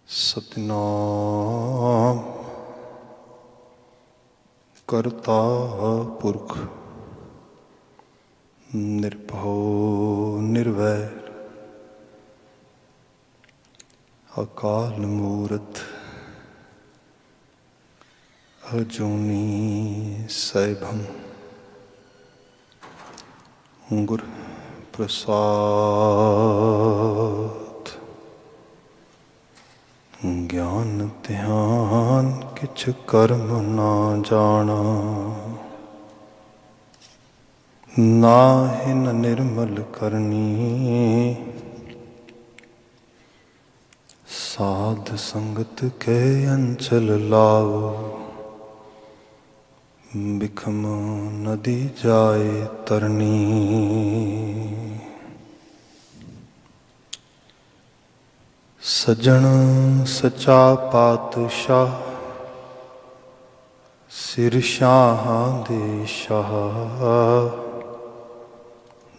सतनाम करता पुरख निर्भौ निर्वैर अकाल मूरत अजूनी सैभम गुर प्रसाद ज्ञान ध्यान किछ कर्म ना जाना नाहि न निर्मल करनी साध संगत के अंचल लाओ बिखम नदी जाए तरनी। सजन सचा पातशाह सिर शाहां दे शाह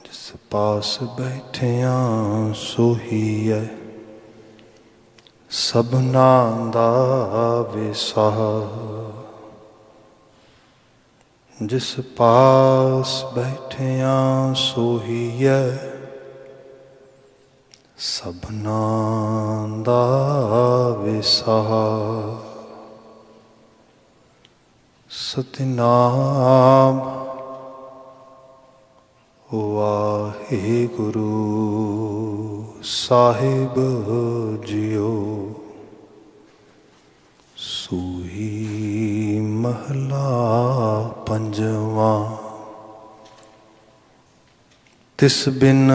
जिस पास बैठिया सोही है सबना दा विसाह। जिस पास बैठिया सोही है सबना दा विसाह। सतनाम वाहिगुरु साहिब जियो सूही महला पंजवा। तिस बिन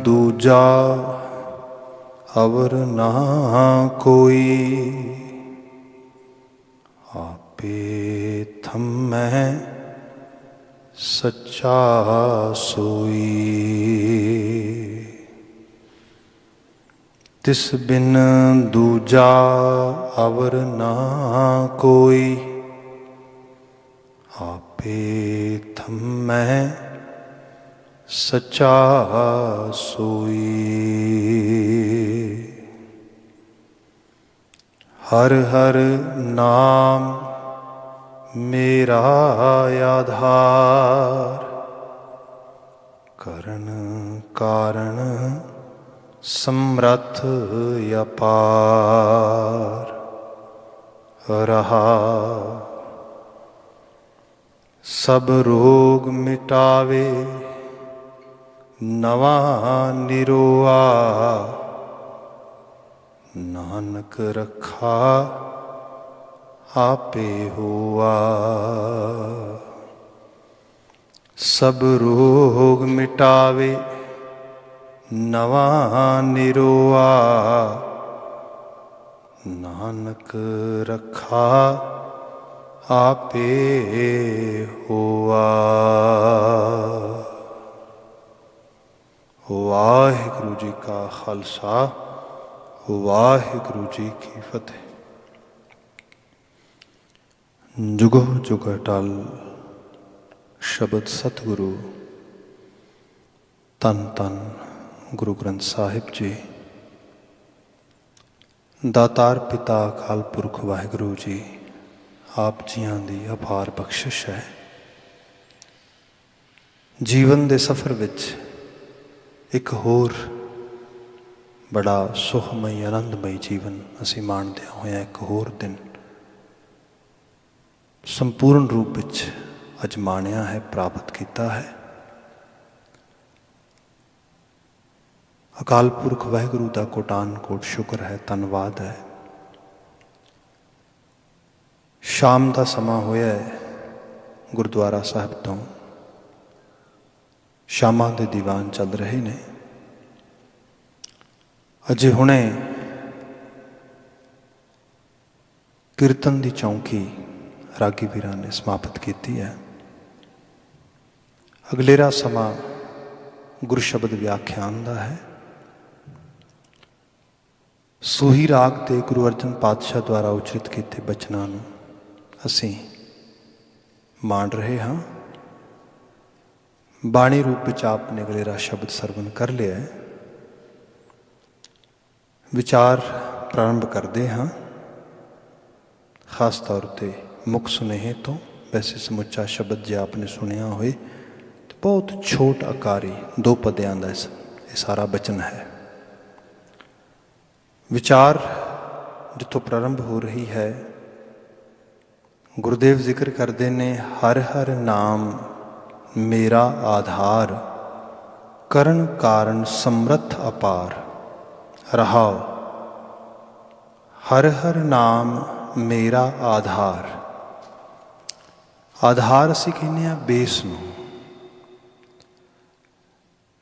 दूजा अवर ना कोई आपे थमै सच्चा सोई। तिस बिन दूजा अवर ना कोई आपे थमै सच्चा सोई। हर हर नाम मेरा आधार करण कारण समर्थ अपार रहा। सब रोग मिटावे नवा निरोआ नानक रखा आपे हुआ। सब रोग मिटावे नवा निरोआ नानक रखा आपे हुआ। वाहिगुरु जी का खालसा वाहिगुरु जी की फतेह। जुगो जुग अटल शब्द सतगुरु तन तन गुरु ग्रंथ साहिब जी दातार पिता अकाल पुरख वाहिगुरु जी आप जियां दी अपार बख्शिश है। जीवन दे सफ़र विच एक होर बड़ा सुखमई आनंदमई जीवन असीं माणदे होए एक होर दिन संपूर्ण रूप विच अज माणिया है प्राप्त किया है। अकाल पुरख वाहिगुरु का कोटान कोट शुक्र है धन्नवाद है। शाम का समा होया है गुरुद्वारा साहब तो शामा के दीवान चल रहे ने। अजे हुणे कीर्तन की चौंकी रागी वीरां ने समाप्त की है। अगलेरा समा गुरु शब्द व्याख्यान का है। सूही राग ते गुरु अर्जन पातशाह द्वारा उचरित किए बचनों नूं असीं माण रहे हाँ। बाणी रूप विच आपने अगलेरा शब्द सरवण कर लिया है। विचार ਪ੍ਰਾਰੰਭ ਕਰਦੇ ਹਾਂ ਖਾਸ ਤੌਰ 'ਤੇ ਮੁੱਖ ਸੁਨੇਹੇ ਤੋਂ। ਵੈਸੇ ਸਮੁੱਚਾ ਸ਼ਬਦ ਜੇ ਆਪਨੇ ਸੁਣਿਆ ਹੋਏ ਤਾਂ ਬਹੁਤ ਛੋਟ ਆਕਾਰੀ 2 ਪਦਿਆਂ ਦਾ ਇਹ ਸਾਰਾ ਬਚਨ ਹੈ। ਵਿਚਾਰ ਜਿੱਥੋਂ ਪ੍ਰਾਰੰਭ ਹੋ ਰਹੀ ਹੈ, ਗੁਰਦੇਵ ਜ਼ਿਕਰ ਕਰਦੇ ਨੇ, ਹਰ ਹਰ ਨਾਮ ਮੇਰਾ ਆਧਾਰ, ਕਰਨ ਕਾਰਨ ਸਮਰੱਥ ਅਪਾਰ। ਰਹਾਓ, ਹਰ ਹਰ ਨਾਮ ਮੇਰਾ ਆਧਾਰ। ਆਧਾਰ ਅਸੀਂ ਕਹਿੰਦੇ ਹਾਂ ਬੇਸ ਨੂੰ,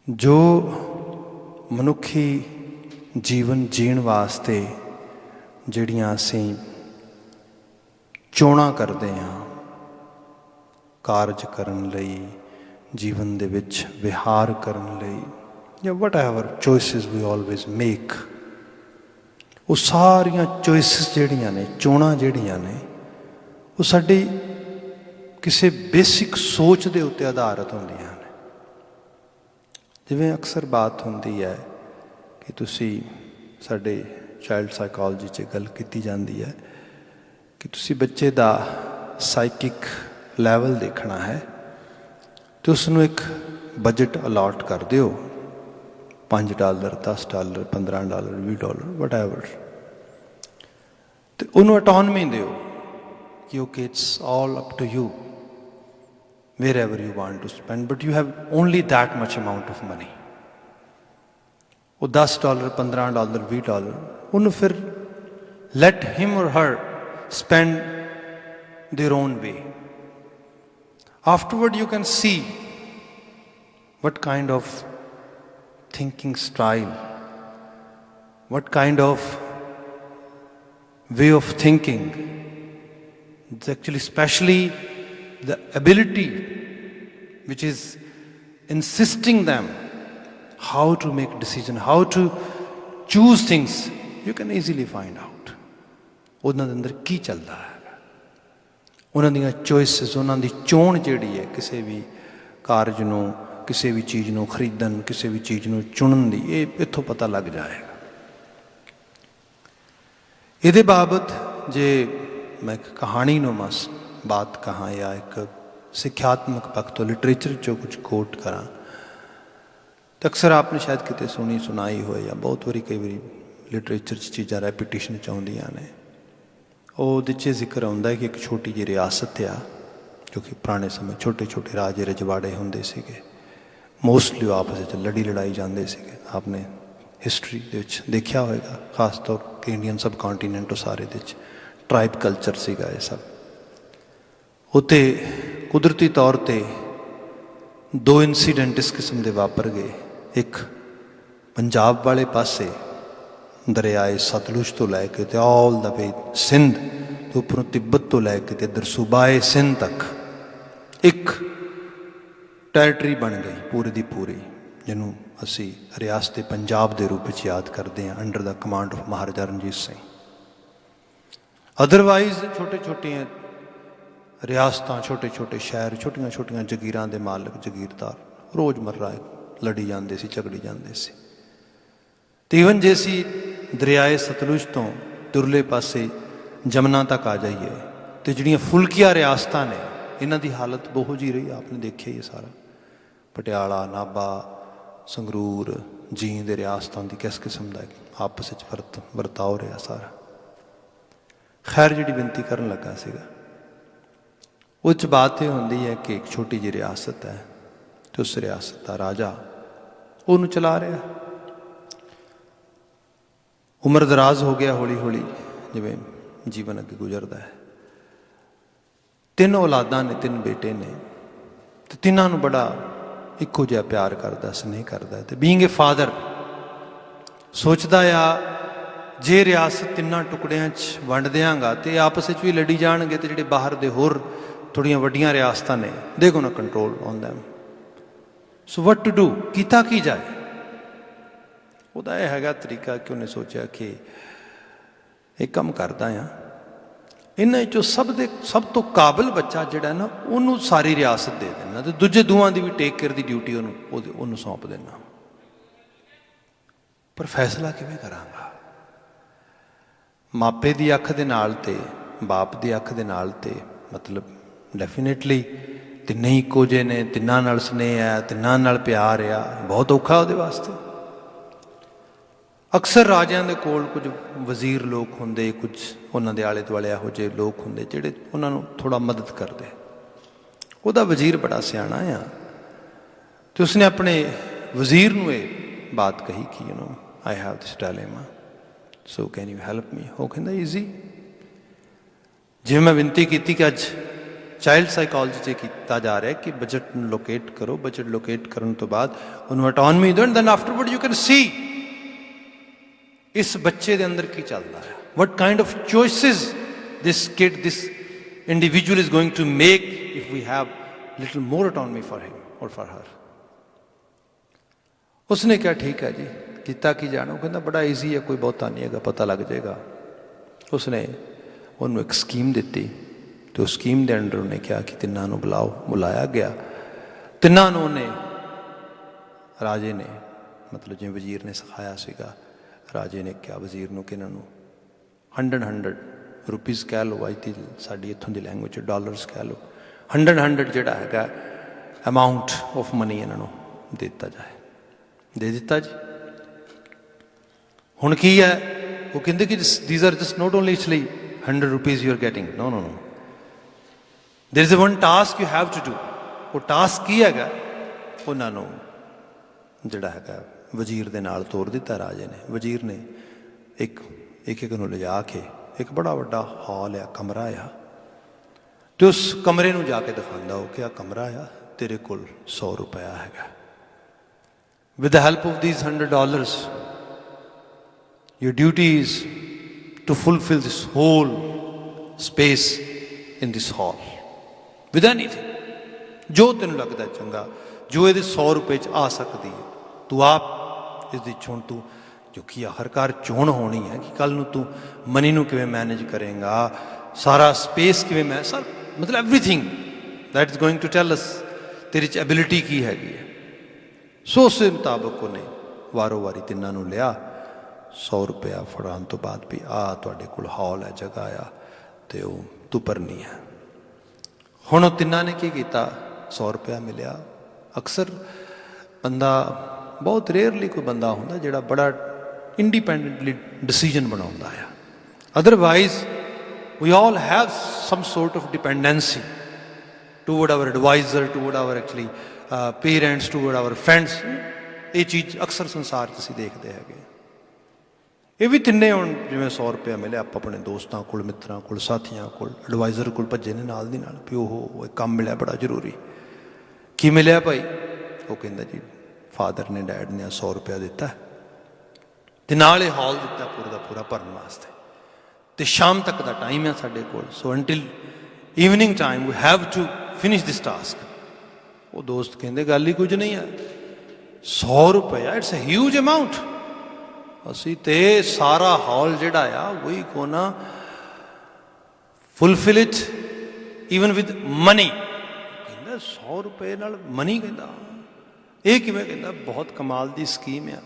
ਜੋ ਮਨੁੱਖੀ ਜੀਵਨ ਜੀਣ ਵਾਸਤੇ ਜਿਹੜੀਆਂ ਅਸੀਂ ਚੋਣਾਂ ਕਰਦੇ ਹਾਂ ਕਾਰਜ ਕਰਨ ਲਈ, ਜੀਵਨ ਦੇ ਵਿੱਚ ਵਿਹਾਰ ਕਰਨ ਲਈ, ਜਾਂ ਵਟ ਐਵਰ ਚੋਇਸਿਸ ਵੀ ਆਲਵੇਜ਼ ਮੇਕ, ਉਹ ਸਾਰੀਆਂ ਚੋਇਸਿਸ ਜਿਹੜੀਆਂ ਨੇ, ਚੋਣਾਂ ਜਿਹੜੀਆਂ ਨੇ, ਉਹ ਸਾਡੀ ਕਿਸੇ ਬੇਸਿਕ ਸੋਚ ਦੇ ਉੱਤੇ ਆਧਾਰਿਤ ਹੁੰਦੀਆਂ ਨੇ। ਜਿਵੇਂ ਅਕਸਰ ਬਾਤ ਹੁੰਦੀ ਹੈ ਕਿ ਤੁਸੀਂ, ਸਾਡੇ ਚਾਈਲਡ ਸਾਈਕੋਲੋਜੀ 'ਚ ਗੱਲ ਕੀਤੀ ਜਾਂਦੀ ਹੈ ਕਿ ਤੁਸੀਂ ਬੱਚੇ ਦਾ ਸਾਈਕਿਕ ਲੈਵਲ ਦੇਖਣਾ ਹੈ ਅਤੇ ਉਸਨੂੰ ਇੱਕ ਬਜਟ ਅਲਾਟ ਕਰ ਦਿਓ, $5, $10, $15, $20, ਵਟ ਐਵਰ, ਅਤੇ ਉਹਨੂੰ ਅਟੋਨਮੀ ਦਿਓ ਕਿ okay it's all up to you, wherever you want to spend, but you have only that much amount of money. ਉਹ $10, $15, $20, ਉਹਨੂੰ ਫਿਰ let him or her spend their own way. Afterward you can see what kind of thinking style, what kind of way of thinking, it's actually especially the ability which is insisting them how to make decision, how to choose things, you can easily find out ਉਹਨਾਂ ਦੇ ਅੰਦਰ ਕੀ ਚੱਲਦਾ ਹੈ। ਉਹਨਾਂ ਦੀਆਂ choices, ਉਹਨਾਂ ਦੀ ਚੋਣ ਜਿਹੜੀ ਹੈ ਕਿਸੇ ਵੀ ਕਾਰਜ ਨੂੰ, ਕਿਸੇ ਵੀ ਚੀਜ਼ ਨੂੰ ਖਰੀਦਣ, ਕਿਸੇ ਵੀ ਚੀਜ਼ ਨੂੰ ਚੁਣਨ ਦੀ, ਇਹ ਇੱਥੋਂ ਪਤਾ ਲੱਗ ਜਾਏਗਾ। ਇਹਦੇ ਬਾਬਤ ਜੇ ਮੈਂ ਇੱਕ ਕਹਾਣੀ ਨੂੰ ਬਾਤ ਕਹਾਂ ਜਾਂ ਇੱਕ ਸਿੱਖਿਆਤਮਕ ਪੱਖ ਤੋਂ ਲਿਟਰੇਚਰ 'ਚੋਂ ਕੁਝ ਕੋਟ ਕਰਾਂ ਤਾਂ ਅਕਸਰ ਆਪਨੇ ਸ਼ਾਇਦ ਕਿਤੇ ਸੁਣਾਈ ਹੋਏ, ਜਾਂ ਬਹੁਤ ਵਾਰੀ ਕਈ ਵਾਰੀ ਲਿਟਰੇਚਰ 'ਚ ਚੀਜ਼ਾਂ ਰੈਪੀਟੀਸ਼ਨ 'ਚ ਆਉਂਦੀਆਂ ਨੇ। ਉਹਦੇ 'ਚ ਜ਼ਿਕਰ ਆਉਂਦਾ ਕਿ ਇੱਕ ਛੋਟੀ ਜਿਹੀ ਰਿਆਸਤ ਆ, ਜੋ ਕਿ ਪੁਰਾਣੇ ਸਮੇਂ ਛੋਟੇ ਛੋਟੇ ਰਾਜੇ ਰਜਵਾੜੇ ਹੁੰਦੇ ਸੀਗੇ, ਮੋਸਟਲੀ ਉਹ ਆਪਸ ਵਿੱਚ ਲੜਾਈ ਜਾਂਦੇ ਸੀਗੇ। ਆਪਨੇ ਹਿਸਟਰੀ ਦੇ ਵਿੱਚ ਦੇਖਿਆ ਹੋਏਗਾ, ਖਾਸ ਤੌਰ 'ਤੇ ਇੰਡੀਅਨ ਸਬ ਕੰਟੀਨੈਂਟ, ਉਹ ਸਾਰੇ ਦੇ ਵਿੱਚ ਟਰਾਈਬ ਕਲਚਰ ਸੀਗਾ ਇਹ ਸਭ। ਉੱਥੇ ਕੁਦਰਤੀ ਤੌਰ 'ਤੇ 2 ਇੰਸੀਡੈਂਟ ਇਸ ਕਿਸਮ ਦੇ ਵਾਪਰ ਗਏ। ਇੱਕ ਪੰਜਾਬ ਵਾਲੇ ਪਾਸੇ ਦਰਿਆਏ ਸਤਲੁਜ ਤੋਂ ਲੈ ਕੇ ਤੇ ਆਲ ਦਾ ਵੇ ਸਿੰਧ ਤੋਂ ਉੱਪਰੋਂ ਤਿੱਬਤ ਤੋਂ ਲੈ ਕੇ ਤੇ ਇੱਧਰ ਸੂਬਾਏ ਸਿੰਧ ਤੱਕ ਇੱਕ ਟੈਰੀਟਰੀ ਬਣ ਗਈ ਪੂਰੀ ਦੀ ਪੂਰੀ, ਜਿਹਨੂੰ ਅਸੀਂ ਰਿਆਸਤ ਪੰਜਾਬ ਦੇ ਰੂਪ ਵਿੱਚ ਯਾਦ ਕਰਦੇ ਹਾਂ, under the command of Maharaja Ranjit Singh. Otherwise ਛੋਟੇ ਛੋਟੀਆਂ ਰਿਆਸਤਾਂ, ਛੋਟੇ ਛੋਟੇ ਸ਼ਹਿਰ, ਛੋਟੀਆਂ ਛੋਟੀਆਂ ਜਗੀਰਾਂ ਦੇ ਮਾਲਕ, ਜਗੀਰਦਾਰ ਰੋਜ਼ਮर्रा ਲੜੀ ਜਾਂਦੇ ਸੀ, ਝਗੜੀ ਜਾਂਦੇ ਸੀ। ਅਤੇ ਈਵਨ ਜੇ ਅਸੀਂ ਦਰਿਆਏ ਸਤਲੁਜ ਤੋਂ ਤੁਰਲੇ ਪਾਸੇ ਜਮਨਾ ਤੱਕ ਆ ਜਾਈਏ ਅਤੇ ਜਿਹੜੀਆਂ ਫੁਲਕੀਆਂ ਰਿਆਸਤਾਂ ਨੇ, ਇਹਨਾਂ ਦੀ ਹਾਲਤ ਬਹੁ ਜਿਹੀ ਰਹੀ, ਆਪ ਨੇ ਦੇਖਿਆ ਹੀ ਸਾਰਾ। ਪਟਿਆਲਾ, ਨਾਭਾ, ਸੰਗਰੂਰ, ਜੀਂਦ ਰਿਆਸਤਾਂ ਦੀ ਕਿਸ ਕਿਸਮ ਦਾ ਆਪਸ ਵਿੱਚ ਵਰਤਾਓ ਰਿਹਾ ਸਾਰਾ। ਖੈਰ, ਜਿਹੜੀ ਬੇਨਤੀ ਕਰਨ ਲੱਗਾ ਸੀਗਾ, ਉਹ 'ਚ ਬਾਤ ਇਹ ਹੁੰਦੀ ਹੈ ਕਿ ਇੱਕ ਛੋਟੀ ਜਿਹੀ ਰਿਆਸਤ ਹੈ ਅਤੇ ਉਸ ਰਿਆਸਤ ਦਾ ਰਾਜਾ ਉਹਨੂੰ ਚਲਾ ਰਿਹਾ। ਉਮਰ ਦਰਾਜ਼ ਹੋ ਗਿਆ ਹੌਲੀ ਹੌਲੀ, ਜਿਵੇਂ ਜੀਵਨ ਅੱਗੇ ਗੁਜ਼ਰਦਾ ਹੈ। 3 ਔਲਾਦਾਂ ਨੇ, 3 ਬੇਟੇ ਨੇ, ਅਤੇ ਤਿੰਨਾਂ ਨੂੰ ਬੜਾ ਇੱਕੋ ਜਿਹਾ ਪਿਆਰ ਕਰਦਾ, ਸਨੇਹ ਕਰਦਾ। ਅਤੇ ਬੀਇੰਗ ਏ ਫਾਦਰ ਸੋਚਦਾ ਆ, ਜੇ ਰਿਆਸਤ 3 ਟੁਕੜਿਆਂ 'ਚ ਵੰਡ ਦਿਆਂਗਾ ਅਤੇ ਆਪਸ ਵਿੱਚ ਵੀ ਲੜੀ ਜਾਣਗੇ, ਅਤੇ ਜਿਹੜੇ ਬਾਹਰ ਦੇ ਹੋਰ ਥੋੜ੍ਹੀਆਂ ਵੱਡੀਆਂ ਰਿਆਸਤਾਂ ਨੇ, they gonna control on them. So what to do, ਕੀਤਾ ਕੀ ਜਾਏ। ਉਹਦਾ ਇਹ ਹੈਗਾ ਤਰੀਕਾ ਕਿ ਉਹਨੇ ਸੋਚਿਆ ਕਿ ਇੱਕ ਕੰਮ ਕਰਦਾ ਆ, ਇਹਨਾਂ 'ਚੋਂ ਸਭ ਤੋਂ ਕਾਬਲ ਬੱਚਾ ਜਿਹੜਾ ਨਾ, ਉਹਨੂੰ ਸਾਰੀ ਰਿਆਸਤ ਦੇ ਦੇਣਾ, ਅਤੇ ਦੂਜੇ ਦੋਵਾਂ ਦੀ ਵੀ ਟੇਕ ਕੇਅਰ ਦੀ ਡਿਊਟੀ ਉਹਨੂੰ ਸੌਂਪ ਦੇਣਾ। ਪਰ ਫੈਸਲਾ ਕਿਵੇਂ ਕਰਾਂਗਾ? ਮਾਪੇ ਦੀ ਅੱਖ ਦੇ ਨਾਲ ਤੇ ਬਾਪ ਦੀ ਅੱਖ ਦੇ ਨਾਲ ਤੇ ਮਤਲਬ ਡੈਫੀਨੇਟਲੀ ਤਿੰਨੇ ਇੱਕੋ ਜਿਹੇ ਨੇ, ਤਿੰਨਾਂ ਨਾਲ ਸਨੇਹ ਹੈ, ਤਿੰਨਾਂ ਨਾਲ ਪਿਆਰ ਆ, ਬਹੁਤ ਔਖਾ ਉਹਦੇ ਵਾਸਤੇ। ਅਕਸਰ ਰਾਜਿਆਂ ਦੇ ਕੋਲ ਕੁਝ ਵਜ਼ੀਰ ਲੋਕ ਹੁੰਦੇ, ਕੁਝ ਉਹਨਾਂ ਦੇ ਆਲੇ ਦੁਆਲੇ ਇਹੋ ਜਿਹੇ ਲੋਕ ਹੁੰਦੇ ਜਿਹੜੇ ਉਹਨਾਂ ਨੂੰ ਥੋੜ੍ਹਾ ਮਦਦ ਕਰਦੇ। ਉਹਦਾ ਵਜ਼ੀਰ ਬੜਾ ਸਿਆਣਾ ਆ ਅਤੇ ਉਸਨੇ ਆਪਣੇ ਵਜ਼ੀਰ ਨੂੰ ਇਹ ਬਾਤ ਕਹੀ ਕਿ I have this dilemma, so can you help me. ਉਹ ਕਹਿੰਦਾ ਈਜ਼ੀ। ਜਿਵੇਂ ਮੈਂ ਬੇਨਤੀ ਕੀਤੀ ਕਿ ਅੱਜ ਚਾਈਲਡ ਸਾਈਕੋਲੋਜੀ 'ਚ ਕੀਤਾ ਜਾ ਰਿਹਾ ਕਿ ਬਜਟ ਨੂੰ ਲੋਕੇਟ ਕਰੋ, ਬਜਟ ਲੋਕੇਟ ਕਰਨ ਤੋਂ ਬਾਅਦ ਉਹਨੂੰ ਆਟੋਨਮੀ ਦਿਓ, then afterward you can see ਇਸ ਬੱਚੇ ਦੇ ਅੰਦਰ ਕੀ ਚੱਲਦਾ ਹੈ, what kind of choices this kid, this individual is going to make if we have little more autonomy for him or for ਹਰ। ਉਸਨੇ ਕਿਹਾ ਠੀਕ ਹੈ ਜੀ, ਕੀਤਾ ਕੀ ਜਾਣਾ। ਉਹ ਕਹਿੰਦਾ ਬੜਾ ਈਜ਼ੀ ਹੈ, ਕੋਈ ਬਹੁਤਾ ਨਹੀਂ ਹੈਗਾ, ਪਤਾ ਲੱਗ ਜਾਏਗਾ। ਉਸਨੇ ਉਹਨੂੰ ਇੱਕ ਸਕੀਮ ਦਿੱਤੀ ਅਤੇ ਉਸ ਸਕੀਮ ਦੇ ਅੰਡਰ ਉਹਨੇ ਕਿਹਾ ਕਿ ਤਿੰਨਾਂ ਨੂੰ ਬੁਲਾਓ। ਬੁਲਾਇਆ ਗਿਆ, ਤਿੰਨਾਂ ਨੂੰ ਉਹਨੇ ਰਾਜੇ ਨੇ ਮਤਲਬ ਜਿਵੇਂ ਵਜ਼ੀਰ ਨੇ ਸਿਖਾਇਆ ਸੀਗਾ, ਰਾਜੇ ਨੇ ਕਿਹਾ ਵਜ਼ੀਰ ਨੂੰ ਕਿ ਇਹਨਾਂ ਨੂੰ 100 ਰੁਪੀਜ਼ ਕਹਿ ਲਓ, ਅੱਜ ਦੀ ਸਾਡੀ ਇੱਥੋਂ ਦੀ ਲੈਂਗੁਏਜ ਡਾਲਰਸ ਕਹਿ ਲਓ, 100 ਜਿਹੜਾ ਹੈਗਾ ਅਮਾਊਂਟ ਆਫ ਮਨੀ ਇਹਨਾਂ ਨੂੰ ਦੇ ਦਿੱਤਾ ਜਾਏ। ਦੇ ਦਿੱਤਾ ਜੀ। ਹੁਣ ਕੀ ਹੈ, ਉਹ ਕਹਿੰਦੇ ਕਿ these are just not only actually 100 rupees you are getting, no no no, there is one task you have to do. ਉਹ ਟਾਸਕ ਕੀ ਹੈਗਾ, ਉਹਨਾਂ ਨੂੰ ਜਿਹੜਾ ਹੈਗਾ ਵਜ਼ੀਰ ਦੇ ਨਾਲ ਤੋਰ ਦਿੱਤਾ ਰਾਜੇ ਨੇ। ਵਜ਼ੀਰ ਨੇ ਇੱਕ ਨੂੰ ਲਿਜਾ ਕੇ ਇੱਕ ਬੜਾ ਵੱਡਾ ਹਾਲ ਆ, ਕਮਰਾ ਆ, ਅਤੇ ਉਸ ਕਮਰੇ ਨੂੰ ਜਾ ਕੇ ਦਿਖਾਉਂਦਾ ਉਹ ਕਿ ਆਹ ਕਮਰਾ ਆ, ਤੇਰੇ ਕੋਲ 100 ਰੁਪਇਆ ਹੈਗਾ। With the help of these $100 your duty is to fulfill this whole space in this hall with anything, ਜੋ ਤੈਨੂੰ ਲੱਗਦਾ ਚੰਗਾ, ਜੋ ਇਹਦੇ 100 ਰੁਪਏ 'ਚ ਆ ਸਕਦੀ ਹੈ, ਤੂੰ ਆਪ ਇਸ ਦੀ ਚੋਣ, ਤੂੰ ਜੋ ਕਿ ਆਖਰਕਾਰ ਚੋਣ ਹੋਣੀ ਹੈ ਕਿ ਕੱਲ੍ਹ ਨੂੰ ਤੂੰ ਮਨੀ ਨੂੰ ਕਿਵੇਂ ਮੈਨੇਜ ਕਰੇਗਾ, ਸਾਰਾ ਸਪੇਸ ਕਿਵੇਂ ਸਰ ਮਤਲਬ everything that is going to tell us ਤੇਰੇ 'ਚ ਐਬਿਲਿਟੀ ਕੀ ਹੈਗੀ ਹੈ। ਸੋ ਉਸੇ ਮੁਤਾਬਕ ਉਹਨੇ ਵਾਰੋ ਵਾਰੀ ਤਿੰਨਾਂ ਨੂੰ ਲਿਆ। 100 ਰੁਪਇਆ ਫੜਾਉਣ ਤੋਂ ਬਾਅਦ ਵੀ ਆਹ ਤੁਹਾਡੇ ਕੋਲ ਹਾਲ ਹੈ, ਜਗ੍ਹਾ ਆ, ਅਤੇ ਉਹ ਤੂੰ ਭਰਨੀ ਹੈ। ਹੁਣ ਉਹ ਤਿੰਨਾਂ ਨੇ ਕੀ ਕੀਤਾ, 100 ਰੁਪਇਆ ਮਿਲਿਆ। ਅਕਸਰ ਬੰਦਾ, ਬਹੁਤ ਰੇਅਰਲੀ ਕੋਈ ਬੰਦਾ ਹੁੰਦਾ ਜਿਹੜਾ ਬੜਾ ਇੰਡੀਪੈਂਡੈਂਟਲੀ ਡਿਸੀਜਨ ਬਣਾਉਂਦਾ ਆ। Otherwise we all have some sort of dependency toward our adviser, toward our actually parents, toward our friends. ਇਹ ਚੀਜ਼ ਅਕਸਰ ਸੰਸਾਰ 'ਚ ਅਸੀਂ ਦੇਖਦੇ ਹੈਗੇ। ਇਹ ਵੀ ਤਿੰਨੇ ਹੁਣ ਜਿਵੇਂ 100 ਰੁਪਇਆ ਮਿਲਿਆ, ਆਪਾਂ ਆਪਣੇ ਦੋਸਤਾਂ ਕੋਲ, ਮਿੱਤਰਾਂ ਕੋਲ, ਸਾਥੀਆਂ ਕੋਲ, ਐਡਵਾਈਜ਼ਰ ਕੋਲ ਭੱਜੇ ਨੇ ਨਾਲ ਦੀ ਨਾਲ ਵੀ ਉਹ ਕੰਮ ਮਿਲਿਆ ਬੜਾ ਜ਼ਰੂਰੀ। ਕੀ ਮਿਲਿਆ ਭਾਈ? ਉਹ ਕਹਿੰਦਾ ਜੀ ਫਾਦਰ ਨੇ, ਡੈਡ ਨੇ 100 ਰੁਪਇਆ ਦਿੱਤਾ ਅਤੇ ਨਾਲ ਇਹ ਹਾਲ ਦਿੱਤਾ ਪੂਰਾ ਦਾ ਪੂਰਾ ਭਰਨ ਵਾਸਤੇ, ਅਤੇ ਸ਼ਾਮ ਤੱਕ ਦਾ ਟਾਈਮ ਹੈ ਸਾਡੇ ਕੋਲ, so until evening time we have to finish this task. ਉਹ ਦੋਸਤ ਕਹਿੰਦੇ ਗੱਲ ਹੀ ਕੁਝ ਨਹੀਂ ਹੈ, 100 ਰੁਪਇਆ ਇਟਸ ਅ ਹਿਊਜ ਅਮਾਊਂਟ, ਅਸੀਂ ਤੇ ਸਾਰਾ ਹਾਲ ਜਿਹੜਾ ਆ ਉਹੀ gonna fulfil it even with money. ਕਹਿੰਦਾ 100 ਰੁਪਏ ਨਾਲ ਮਨੀ? ਕਹਿੰਦਾ ਇਹ ਕਿਵੇਂ? ਕਹਿੰਦਾ ਬਹੁਤ ਕਮਾਲ ਦੀ ਸਕੀਮ ਆ।